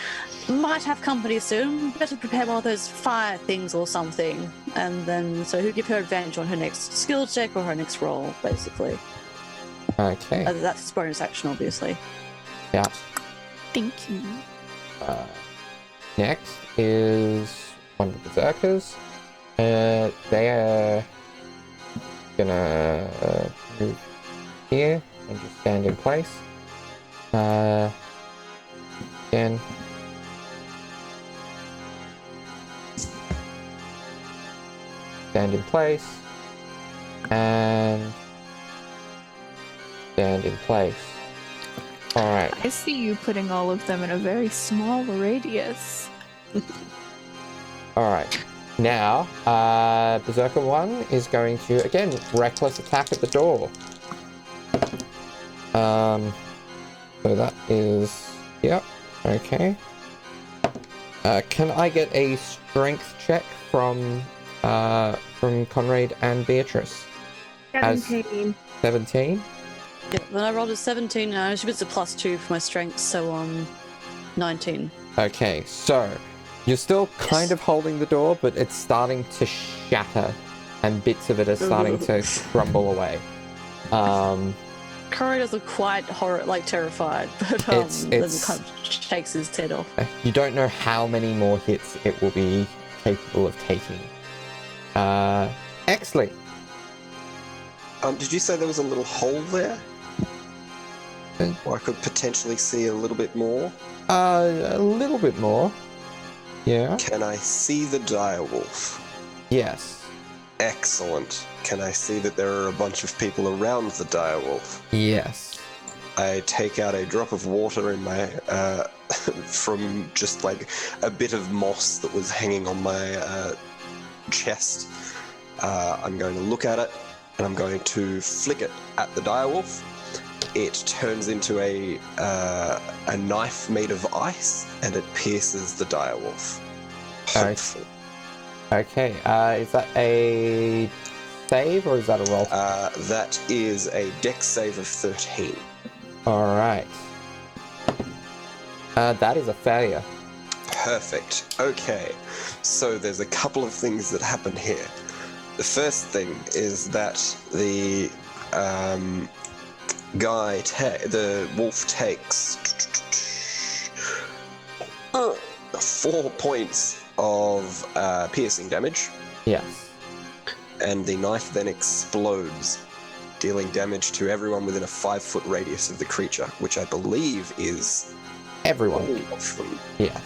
might have company soon, better prepare one of those fire things or something. And then, so he'll give her advantage on her next skill check or her next roll, basically. Okay. That's his bonus action, obviously. Yeah. Thank you. Next is one of the berserkers. They are gonna move here and just stand in place. Again. Stand in place. And stand in place. Alright. I see you putting all of them in a very small radius. Alright. Now, Berserker 1 is going to, again, reckless attack at the door. So that is... Yep. Okay. Can I get a strength check from Conrade and Beatrice? 17. 17? Yeah, when I rolled a 17, she gets a +2 for my strength, so 19. Okay, so you're still kind of holding the door, but it's starting to shatter, and bits of it are starting to crumble away. Conrade does look quite terrified, but then he kind of shakes his head off. You don't know how many more hits it will be capable of taking. Excellent. Did you say there was a little hole there? Or I could potentially see a little bit more? A little bit more. Yeah. Can I see the direwolf? Yes. Excellent. Can I see that there are a bunch of people around the direwolf? Yes. I take out a drop of water in my from just like a bit of moss that was hanging on my chest. I'm going to look at it and I'm going to flick it at the direwolf. It turns into a knife made of ice and it pierces the direwolf. Hopefully. Okay, is that a save or is that a roll? That is a dex save of 13. Alright. That is a failure. Perfect. Okay, so there's a couple of things that happen here. The first thing is that the the wolf takes 4 points of piercing damage. Yes. And the knife then explodes, dealing damage to everyone within a 5-foot radius of the creature, which I believe is everyone. All of them. Yeah.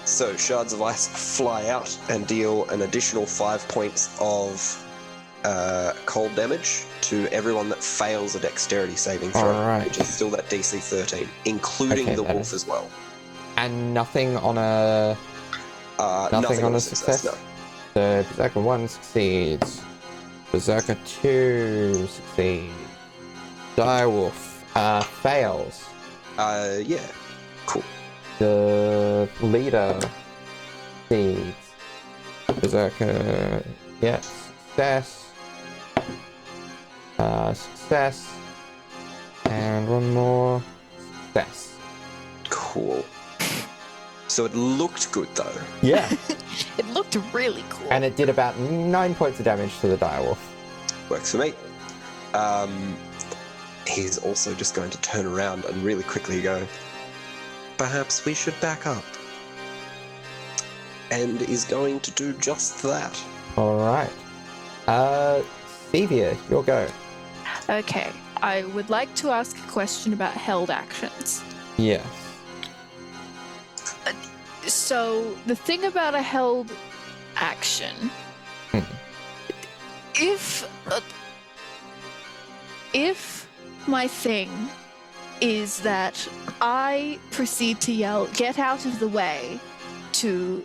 So shards of ice fly out and deal an additional 5 points of cold damage to everyone that fails a dexterity saving throw, Alright. which is still that DC 13, including the wolf as well. And nothing on a... nothing on a success? No. So Berserker 1 succeeds. Berserker 2 succeeds. Direwolf fails. Yeah. Cool. The leader succeeds. Berserker, yeah, success. Success. And one more. Success. Cool. So it looked good though. Yeah. It looked really cool. And it did about 9 points of damage to the direwolf. Works for me. He's also just going to turn around and really quickly go, perhaps we should back up. And is going to do just that. Alright. Stevia, your go. Okay, I would like to ask a question about held actions. Yes. So, the thing about a held action. Hmm. If my thing is that I proceed to yell, "Get out of the way," to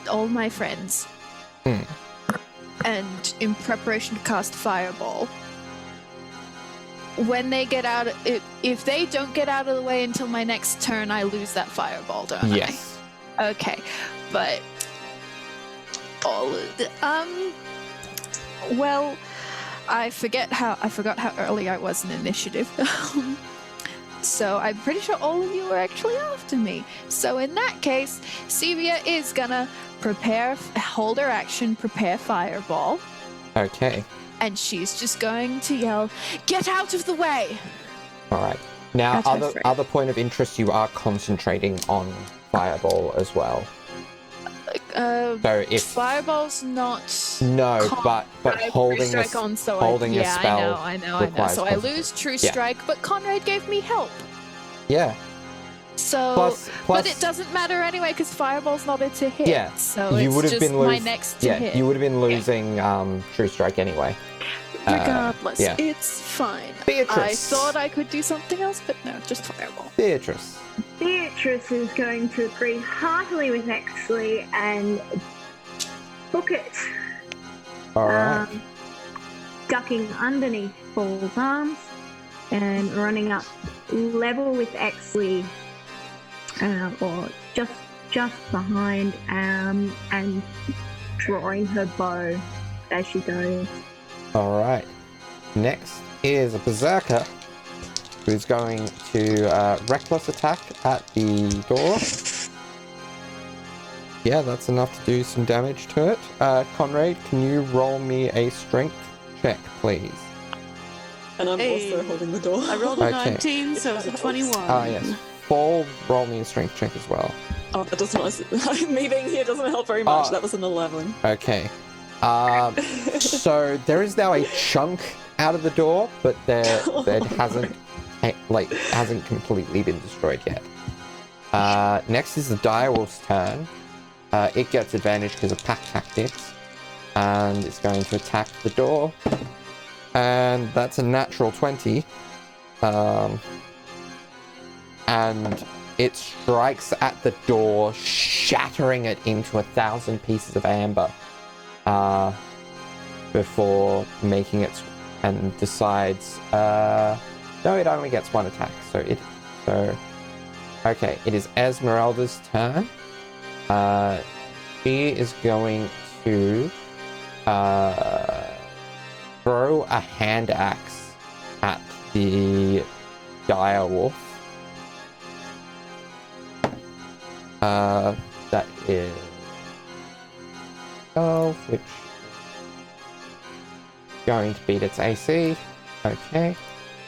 all my friends, and in preparation to cast Fireball, when they get out, if they don't get out of the way until my next turn, I lose that Fireball, don't Yes. I? Okay, but all of the, well, I forgot how early I was in initiative. So I'm pretty sure all of you are actually after me. So in that case, Sevia is gonna hold her action, prepare Fireball, Okay. and she's just going to yell, "Get out of the way!" All right. Now, That's my friend. other point of interest, you are concentrating on Fireball as well. So if Fireball's not. no, but I have holding True Strike on, so holding a spell I know. requires So I lose True Yeah. Strike, but Conrade gave me help. Yeah. So, Plus, but it doesn't matter anyway because Fireball's not a to hit. Yeah, So you it's would have just been my losing. next to Yeah, hit. you would have been losing True Strike anyway. Regardless, yeah. it's fine. Beatrice. I thought I could do something else, but no, just Fireball. Beatrice. Beatrice is going to agree heartily with Exley and book it. All right. Ducking underneath Paul's arms and running up level with Exley, or just behind, and drawing her bow as she goes. All right. Next is a berserker who's going to reckless attack at the door. Yeah, that's enough to do some damage to it. Conrade, can you roll me a strength check, please? And I'm Hey. also holding the door. I rolled a Okay. 19, so it's a 21. Ah, yes. Fall, roll me a strength check as well. Oh, that does not. Me being here doesn't help very much. Oh. That was an 11. Okay. So there is now a chunk out of the door, but it hasn't completely been destroyed yet. Next is the direwolf's turn. It gets advantage because of pack tactics, and it's going to attack the door, and that's a natural 20. And it strikes at the door, shattering it into 1,000 pieces of amber. Before making it, and decides, no, it only gets one attack. Okay, it is Esmeralda's turn. She is going to throw a hand axe at the dire wolf. That is 12, which is going to beat its AC. Okay.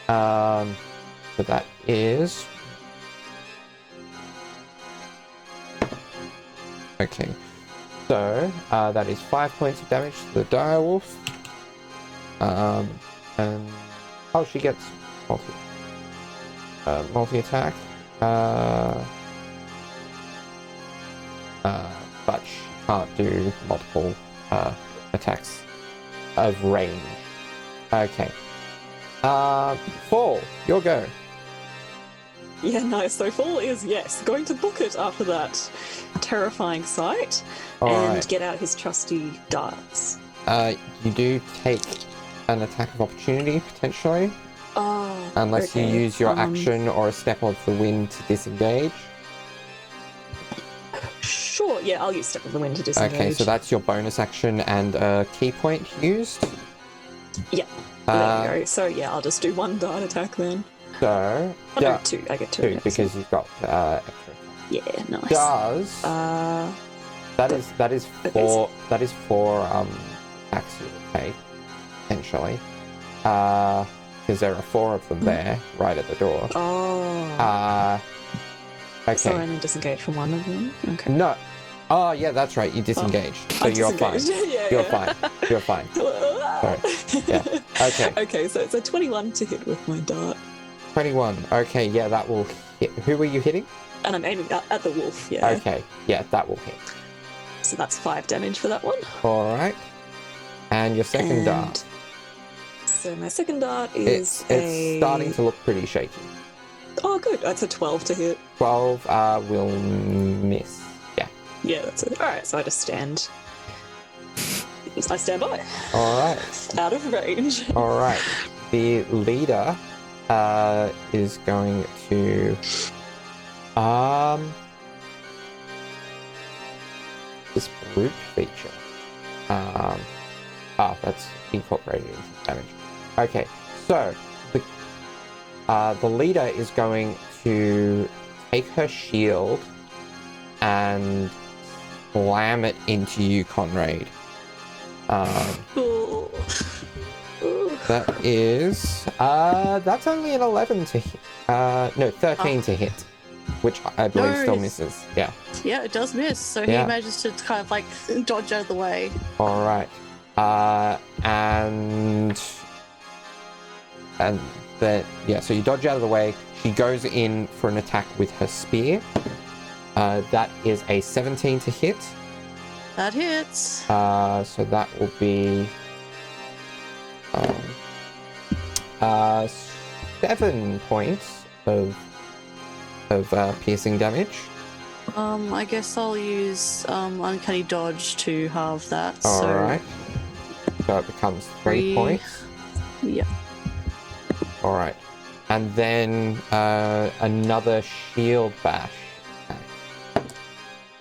So that is... Okay. So, that is 5 points of damage to the direwolf. And... Oh, she gets multi-attack. But she can't do multiple attacks of range. Okay. Fall, your go. Yeah, nice. So Fall is, yes, going to book it after that terrifying sight and Alright. get out his trusty darts. You do take an attack of opportunity, potentially. Oh, Unless okay. you use your action or a step of the wind to disengage. Sure, yeah, I'll use Step of the Wind to disengage. Okay, so that's your bonus action and a key point used. Yeah, there you go. So yeah, I'll just do one dart attack then. So, Oh, no, two. I get two. two, because you've got extra. Yeah, nice. Does that is four attacks you would take, potentially. Because there are 4 of them there, right at the door. Oh. Okay. So I only disengage from one of them? Okay. No. Oh, yeah, that's right. You disengaged. So you're fine. Yeah, You're fine. You're fine. Sorry. Yeah. Okay. Okay, so it's a 21 to hit with my dart. 21. Okay, yeah, that will hit. Who were you hitting? And I'm aiming at the wolf, yeah. Okay. Yeah, that will hit. So that's 5 damage for that one. All right. And your second dart. So my second dart is It's starting to look pretty shaky. Oh, good. That's a 12 to hit. 12 will miss. Yeah. Yeah, that's it. All right, so I just stand. I stand by. All right. Out of range. All right. The leader is going to this brute feature. That's incorporated into damage. Okay, so the leader is going to take her shield and slam it into you, Conrade. That is that's only an 11 to hit. No, 13 to hit, which I believe still misses. Yeah. Yeah, it does miss. So he manages to kind of like dodge out of the way. All right. And then so you dodge out of the way. She goes in for an attack with her spear. That is a 17 to hit. That hits. So that will be 7 points of piercing damage. I guess I'll use Uncanny Dodge to halve that. All right. So it becomes 3 points. Yep. All right. And then another shield bash.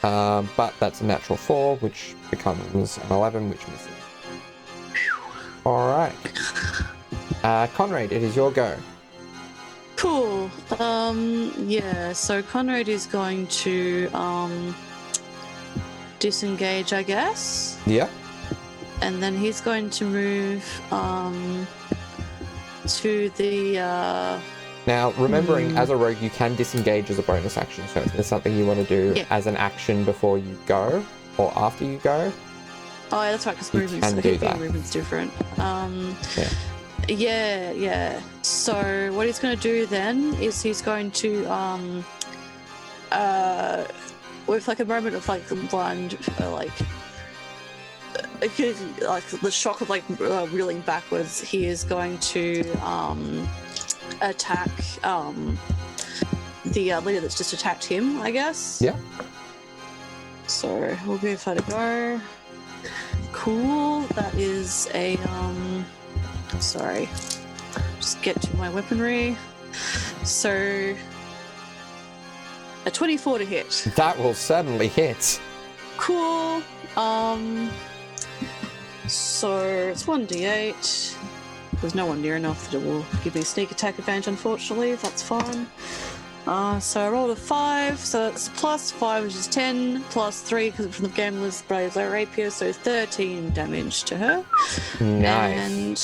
But that's a natural 4, which becomes an 11, which misses. All right. Conrade, it is your go. Cool. So Conrade is going to disengage, I guess. Yeah. And then he's going to move to the Now, remembering, as a rogue, you can disengage as a bonus action, so if there's something you want to do as an action before you go, or after you go... Oh, yeah, that's right, because movement's different. Yeah. So what he's going to do then is he's going to, with like a moment of like blind, like the shock of like reeling backwards, he is going to attack the leader that's just attacked him, I guess. Yeah. So we'll give that a go. Cool. That is a sorry. Just get to my weaponry. So a 24 to hit. That will certainly hit. Cool. So it's 1d8. There's no one near enough that it will give me a sneak attack advantage, unfortunately. That's fine. So I rolled a 5, so that's plus 5, which is 10, plus 3, because from the Gambler's Blazer Rapier, so 13 damage to her. Nice. And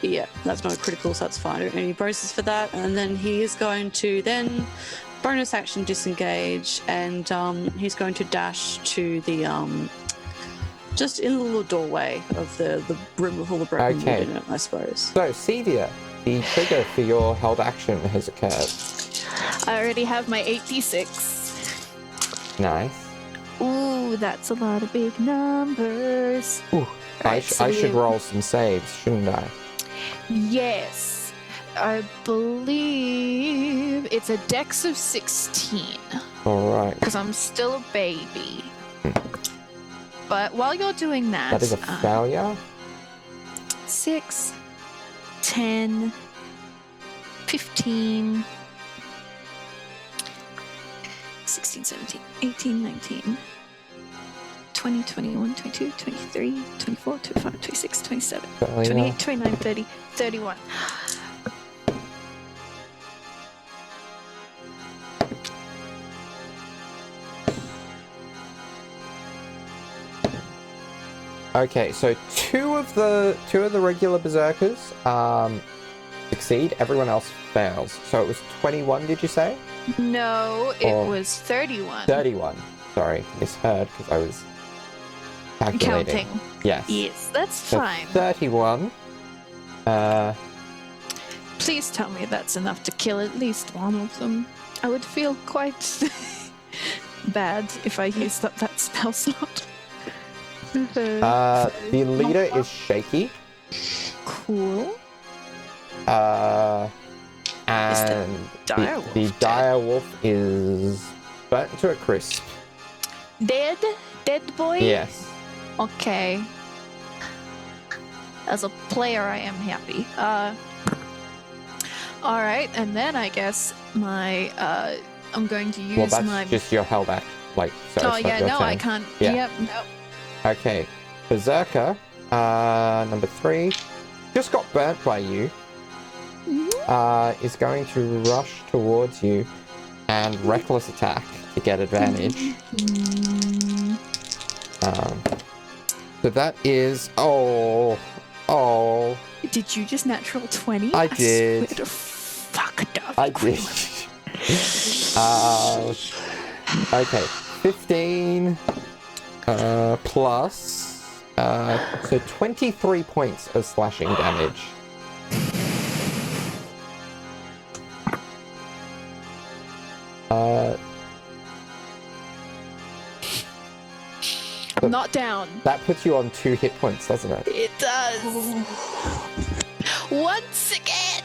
yeah, that's not a critical, so that's fine. I don't need any bonuses for that. And then he is going to then bonus action disengage, and he's going to dash to the just in the little doorway of the room with all the broken wood in it, I suppose. So, Sevia, the trigger for your held action has occurred. I already have my 8d6. Nice. Ooh, that's a lot of big numbers. Ooh, Right, I should roll some saves, shouldn't I? Yes. I believe it's a dex of 16. Alright. Because I'm still a baby. But while you're doing that... That is a failure? 6, 10, 15, 16, 17, 18, 19, 20, 21, 22, 23, 24, 25, 26, 27, 28, 29, 30, 31. Okay, so two of the regular berserkers succeed. Everyone else fails. So it was 21, did you say? No, it was 31. 31. Sorry, misheard because I was calculating. Counting. Yes. Yes, that's fine. 31. Please tell me that's enough to kill at least one of them. I would feel quite bad if I used up that spell. spell slot. The leader is shaky. Cool. And direwolf the dead? direwolf is burnt to a crisp. Dead? Dead boy? Yes. Okay. As a player, I am happy. Alright, and then I guess my, I'm going to use Well, that's my... just your held act. Like, so oh, it's not yeah, your no, turn. I can't. Yeah. Yep, no. Okay. Berserker, number 3, just got burnt by you. Is going to rush towards you and reckless attack to get advantage. So that is... Oh. Did you just natural 20? I did. Swear to fuck, I did. Okay, 15 plus... so 23 points of slashing damage. I'm not down. That puts you on 2 hit points, doesn't it? It does. Once again,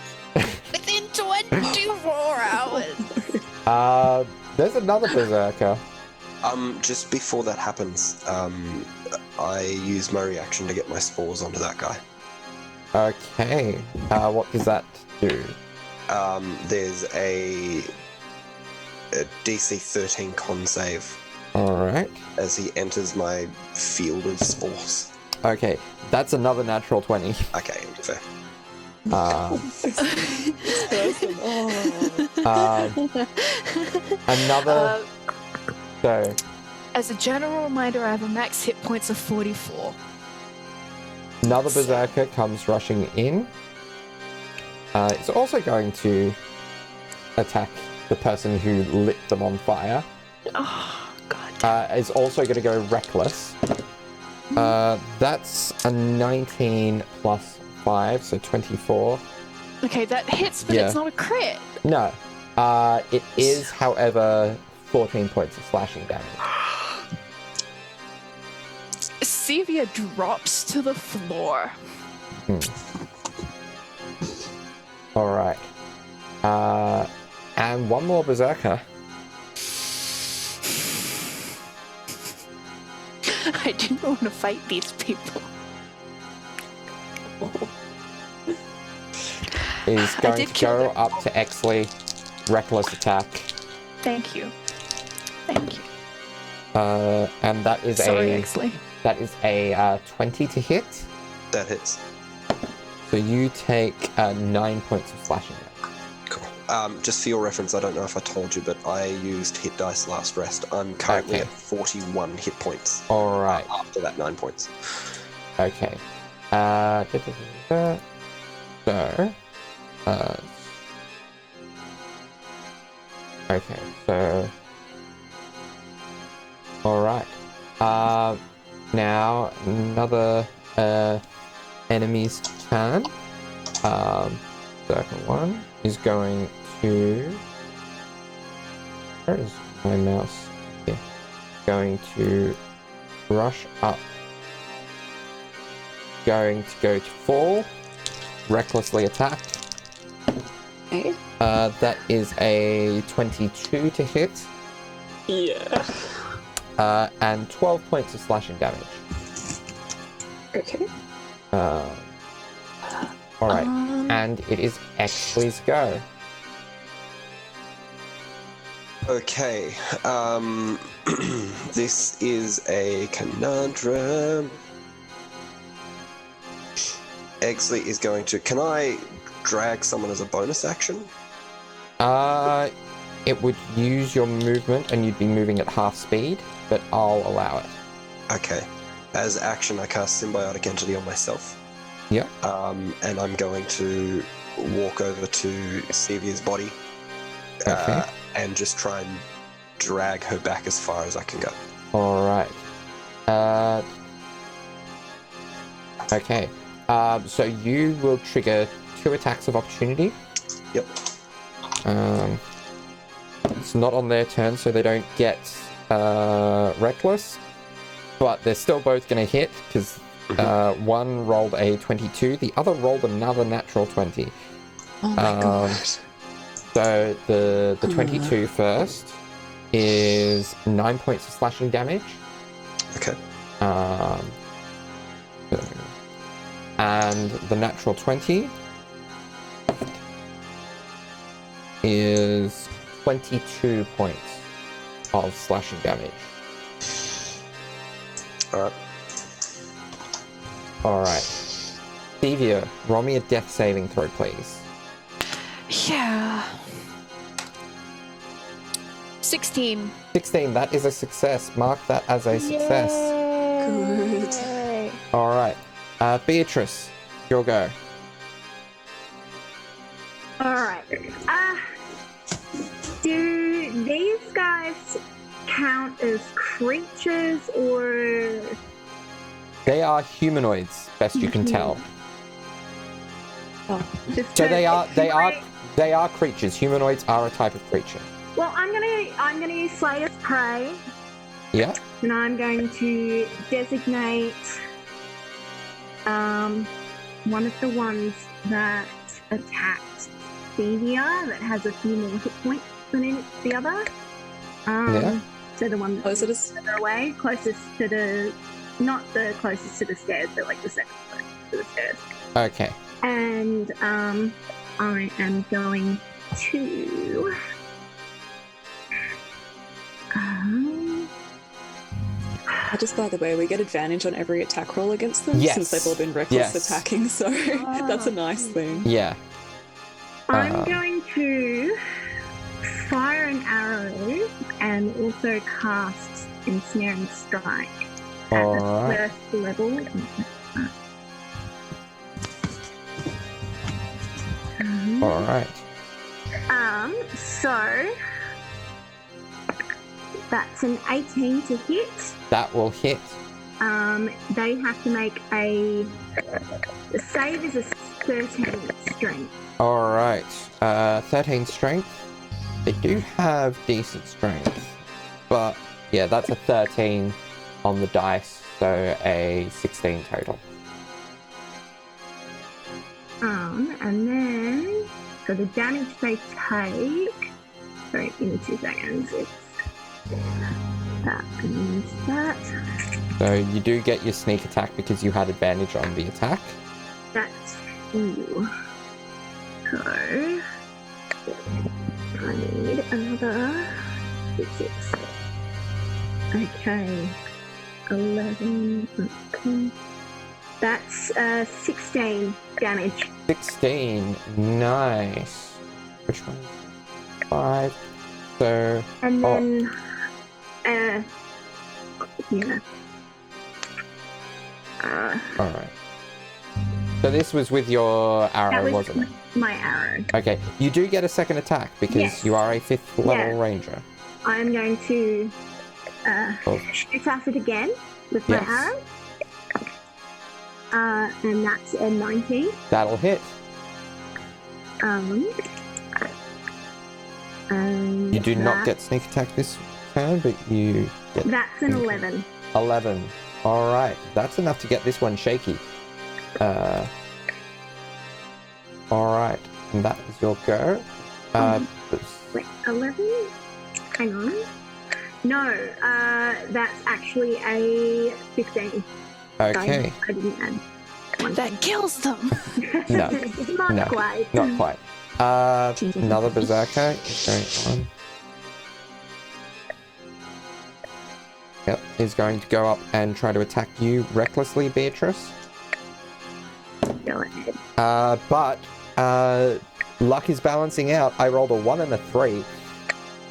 within 24 hours. There's another berserker. Just before that happens, I use my reaction to get my spores onto that guy. Okay. What does that do? There's a DC 13 con save Alright. as he enters my field of spores. Okay, that's another natural 20. Okay, fair. Another... So, As a general reminder, I have a max hit points of 44. another berserker comes rushing in. It's also going to attack the person who lit them on fire. Oh, God. Is also going to go reckless. That's a 19 plus 5, so 24. Okay, that hits, but Yeah. it's not a crit. No. It is, however, 14 points of slashing damage. Sevia drops to the floor. Alright. And one more berserker. I didn't want to fight these people. Is going did to kill go them. up to Exley. Reckless attack. Thank you. Thank you. And that is Sorry, a... Exley. That is a 20 to hit. That hits. So you take 9 points of slashing damage. Cool. Just for your reference, I don't know if I told you, but I used hit dice last rest. I'm currently Okay. at 41 hit points. Alright. After that 9 points. Okay. So... okay, so... Alright. Now, another enemy's turn. Second one is going to... Where is my mouse? Here. Going to rush up. Going to go to fall. Recklessly attack. Okay. That is a 22 to hit. Yeah. And 12 points of slashing damage. Okay. Alright, and it is Exley's go. Okay. This is a conundrum. Exley is going to... Can I drag someone as a bonus action? It would use your movement and you'd be moving at half speed, but I'll allow it. Okay. As action, I cast Symbiotic Entity on myself. Yep. And I'm going to walk over to Sevia's body Okay. and just try and drag her back as far as I can go. Alright. Okay. So you will trigger 2 attacks of opportunity. Yep. It's not on their turn, so they don't get reckless. but they're still both going to hit because one rolled a 22, the other rolled another natural 20. Oh my god. So the 22 first is 9 points of slashing damage. Okay. And the natural 20 is 22 points of slashing damage. Alright. Alright. Stevia, roll me a death saving throw, please. Yeah. 16. 16, that is a success. Mark that as a success. Good. Alright. Beatrice, your go. Alright. Do these guys count as creatures or... They are humanoids, best you can tell. Just So to they explain- are creatures. Humanoids are a type of creature. Well, I'm gonna use Slayer's Prey, Yeah. and I'm going to designate one of the ones that attacked Stevia that has a few more hit points than the other. Yeah. So the one Oh, so that's does further away, closest to the, not the closest to the stairs, but like the second closest to the stairs. Okay. And I am going to. just by the way, we get advantage on every attack roll against them Yes. since they've all been reckless Yes. attacking, so that's a nice thing. Yeah. I'm going to fire an arrow and also cast Ensnaring Strike at Alright. the first level. Alright. So that's an 18 to hit. That will hit. They have to make the save is a 13 strength. Alright. 13 strength. They do have decent strength. But yeah, that's a 13 on the dice, so a 16 total. And then so the damage they take. Sorry, give me 2 seconds. It's that means that. So you do get your sneak attack because you had advantage on the attack. That's 2. So I need another 6. Okay. 11. Okay. That's 16 damage. 16. Nice. Which one? 5. So. And then yeah. Alright. So this was with your arrow, That was wasn't it? my arrow. Okay. You do get a second attack because Yes. you are a 5th level Yeah. ranger. I'm going to Oh. shoot at it again with my Yes. arrow. And that's a 19. That'll hit. You do not get sneak attack this turn, but you get That's an 11. 11. Alright, that's enough to get this one shaky. Alright, and that is your go. Wait, 11? Hang on. No, that's actually a 15. Okay, I didn't add one. That kills them. No. Not No. quite. not quite. Another berserker is going on. Yep, is going to go up and try to attack you recklessly, Beatrice. Go ahead. But luck is balancing out. I rolled a 1 and a 3.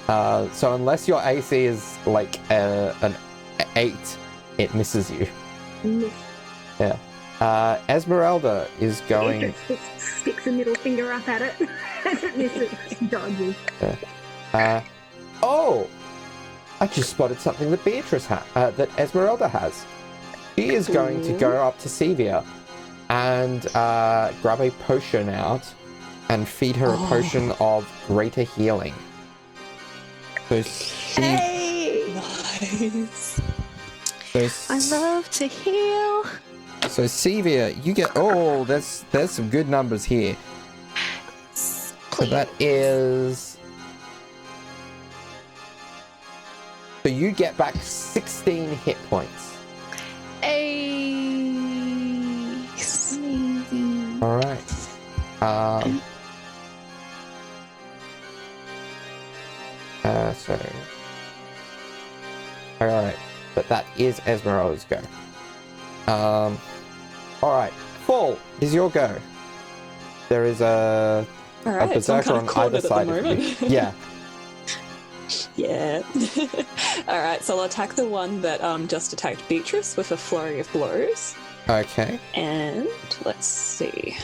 So unless your AC is like an 8, it misses you. Miss. Yeah. Esmeralda is going. Beatrice sticks a middle finger up at it. As it misses. Dodges. Oh! I just spotted something that Beatrice that Esmeralda has. She is going to go up to Sevia and grab a potion out and feed her a potion of greater healing. So she, Nice. I love to heal. So Sevia, you get there's some good numbers here. So that is, so you get back 16 hit points. Ace. All right. Sorry. All right, but that is Esmeralda's go. All right, Fall is your go. There is a Alright, so I'm berserker kind of on either cornered at the side of you. moment. Yeah. Yeah. Alright, so I'll attack the one that just attacked Beatrice with a flurry of blows. Okay. And let's see.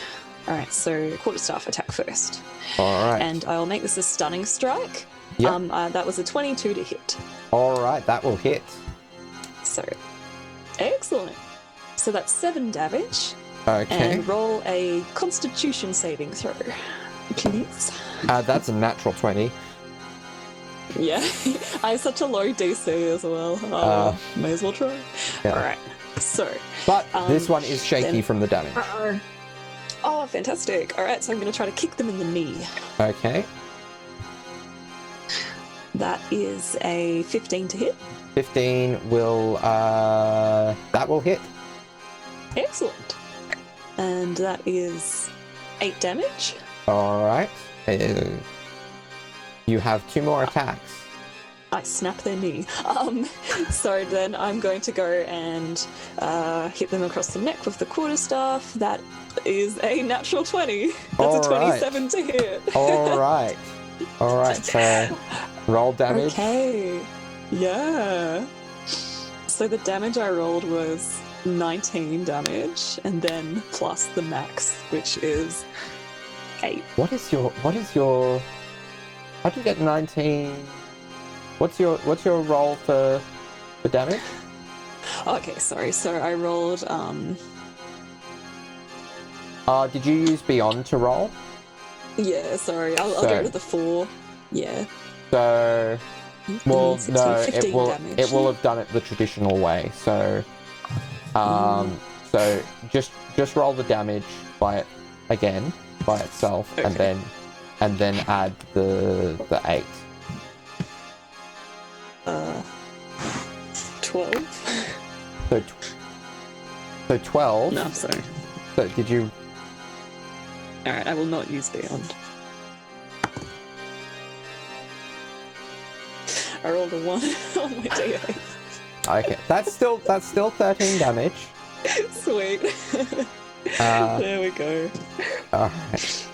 Alright, so quarterstaff attack first. All right. And I'll make this a stunning strike. Yep. That was a 22 to hit. All right, that will hit. So, excellent. So that's 7 damage. Okay. And roll a Constitution saving throw, please. That's a natural 20. Yeah, I have such a low DC as well. May as well try. Yeah. Alright, so. But this one is shaky then- from the damage. Oh, fantastic. Alright, so I'm going to try to kick them in the knee. Okay. That is a 15 to hit. 15 will, that will hit. Excellent. And that is 8 damage. All right. You have 2 more attacks. I snap their knee. So then I'm going to go and hit them across the neck with the quarterstaff. That is a natural 20. That's All a 27 to hit. All right. All right. So roll damage. Okay. Yeah. So the damage I rolled was 19 damage, and then plus the max, which is 8. What is your how'd you get 19? What's your roll for damage? Okay, sorry. So I rolled Did you use Beyond to roll? yeah, sorry. I'll So- go to the 4. Yeah. So well, 16, no, it 15 will damage. have done it the traditional way. So so just roll the damage by itself, Okay. and then add the 8. 12. So 12. No, I'm sorry. So did you? Alright, I will not use Beyond. I rolled a 1 on my D8. Okay, that's still 13 damage. Sweet. There we go. All right.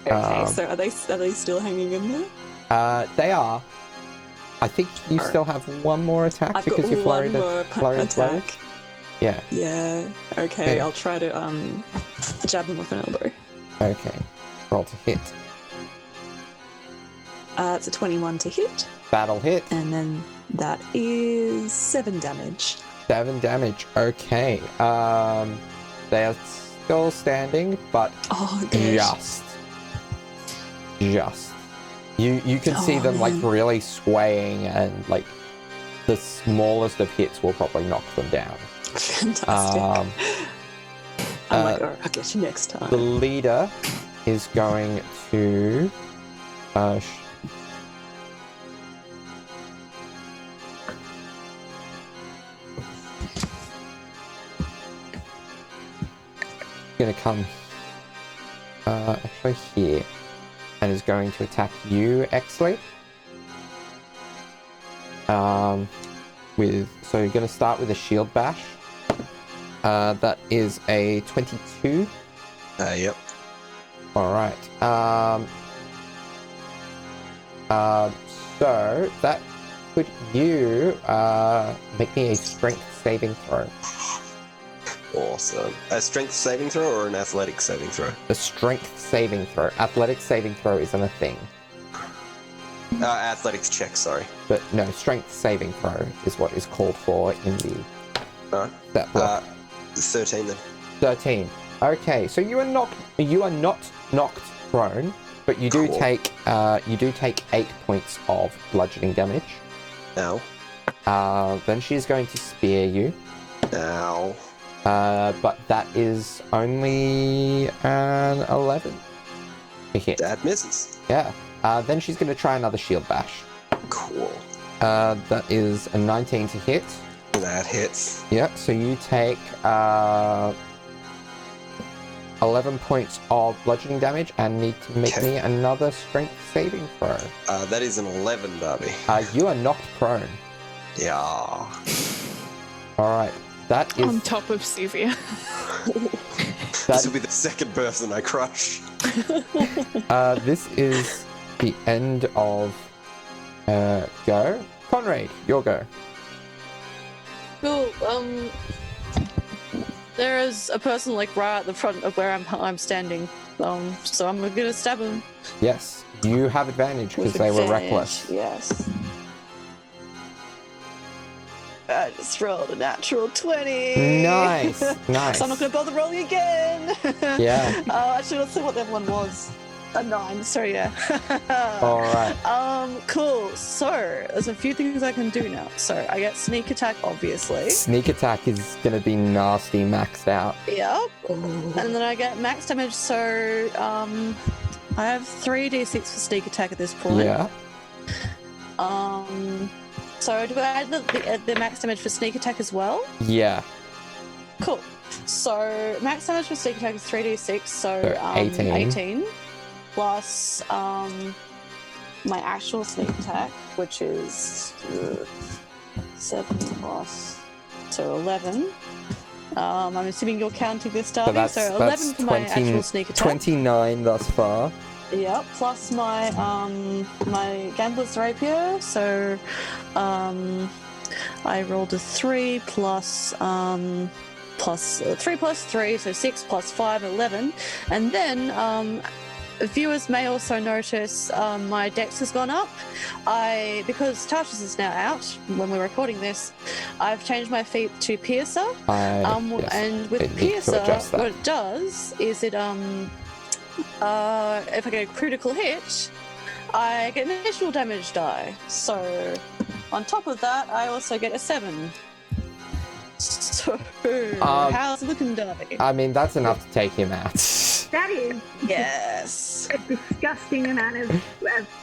Okay, so are they still hanging in there? They are. I think you Alright. still have one more attack I've got because you one flurried more blows. attack. Yeah. Yeah. Okay, Yeah. I'll try to jab them with an elbow. Okay. Roll to hit. It's a 21 to hit, That'll hit. and then that is 7 damage. 7 damage. Okay. They are still standing, but Oh, good. just. You can see Oh, them like man. really swaying, and like the smallest of hits will probably knock them down. Fantastic. I'm like, alright, I'll get you next time. The leader is going to gonna come actually here, and is going to attack you, Exley. So you're gonna start with a shield bash. That is a 22. Yep. All right. So that could you make me a strength saving throw? Awesome. A strength saving throw or an athletic saving throw? A strength saving throw. Athletic saving throw isn't a thing, Athletics check, sorry. but no, strength saving throw is what is called for in the Alright. that block. 13 then. 13. Okay, so you are not knocked prone, but you do Cool. take 8 points of bludgeoning damage. Ow. Then she's going to spear you. Ow. But that is only an 11 to hit. That misses. Yeah. Then she's going to try another shield bash. Cool. That is a 19 to hit. That hits. Yeah, so you take 11 points of bludgeoning damage and need to make me another strength saving throw. That is an 11, Darby. You are knocked prone. Yeah. Alright, that is... On top of Sevia. This will be the second person I crush. This is the end of go. Conrade, your go. Cool. There is a person like right at the front of where I'm standing. So I'm gonna stab him. Yes, you have advantage because they were reckless. Yes. I just rolled a natural 20. Nice, nice. So I'm not gonna bother rolling again. Yeah. Actually, let's see what that one was. A 9. So yeah. All right. Cool. So there's a few things I can do now. So I get sneak attack, obviously. Sneak attack is gonna be nasty, maxed out. Yep. And then I get max damage. So I have 3d6 for sneak attack at this point. Yeah. So do I add the max damage for sneak attack as well? Yeah. Cool. So max damage for sneak attack is 3d6. So 18. Plus my actual sneak attack, which is 7 plus, so 11. I'm assuming you're counting this, Darby. So 11 for my actual sneak attack. 29 thus far. Yep, plus my my gambler's rapier. So I rolled a 3 plus 3 plus 3, so 6 plus 5, 11. And then viewers may also notice my dex has gone up. Because Tasha's is now out when we're recording this, I've changed my feat to Piercer. Yes, and with Piercer, what it does is it if I get a critical hit, I get an additional damage die. So on top of that, I also get a 7. So how's it looking, Darby? I mean, that's enough to take him out. That is Yes. a disgusting amount of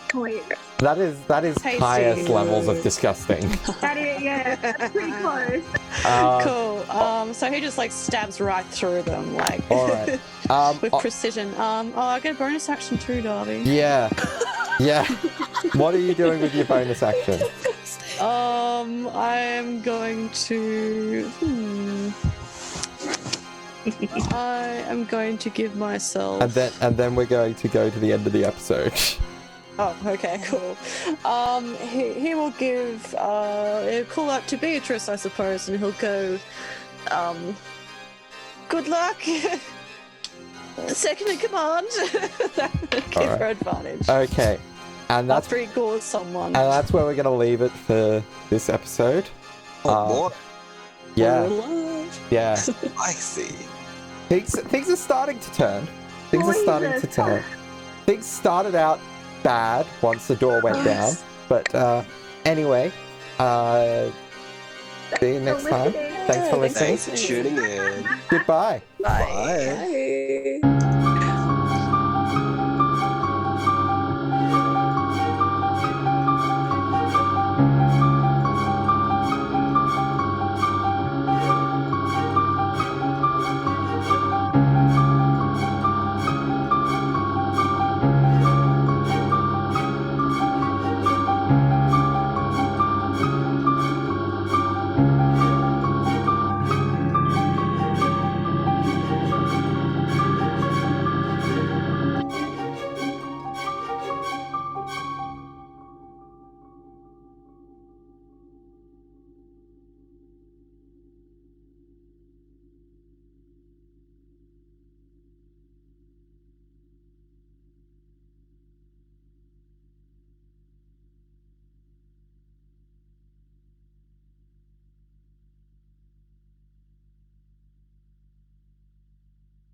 points. That is Tasty. highest levels of disgusting. That is, yeah, that's pretty close. Cool. So he just like stabs right through them, like All right. with precision. I get a bonus action too, Darby. Yeah. Yeah. What are you doing with your bonus action? I'm going to. I am going to give myself. And then we're going to go to the end of the episode. Oh, okay, cool. He will give. He'll call out to Beatrice, I suppose, and he'll go. Good luck. Second in command. Give her advantage. Okay. And that's After he calls someone. And that's where we're going to leave it for this episode. What? Yeah. Yeah. I see. Things are starting to turn. Things started out bad once the door went down. But anyway, see you next time. Thanks for listening. Thanks for tuning in. Goodbye. Bye. Bye. Bye.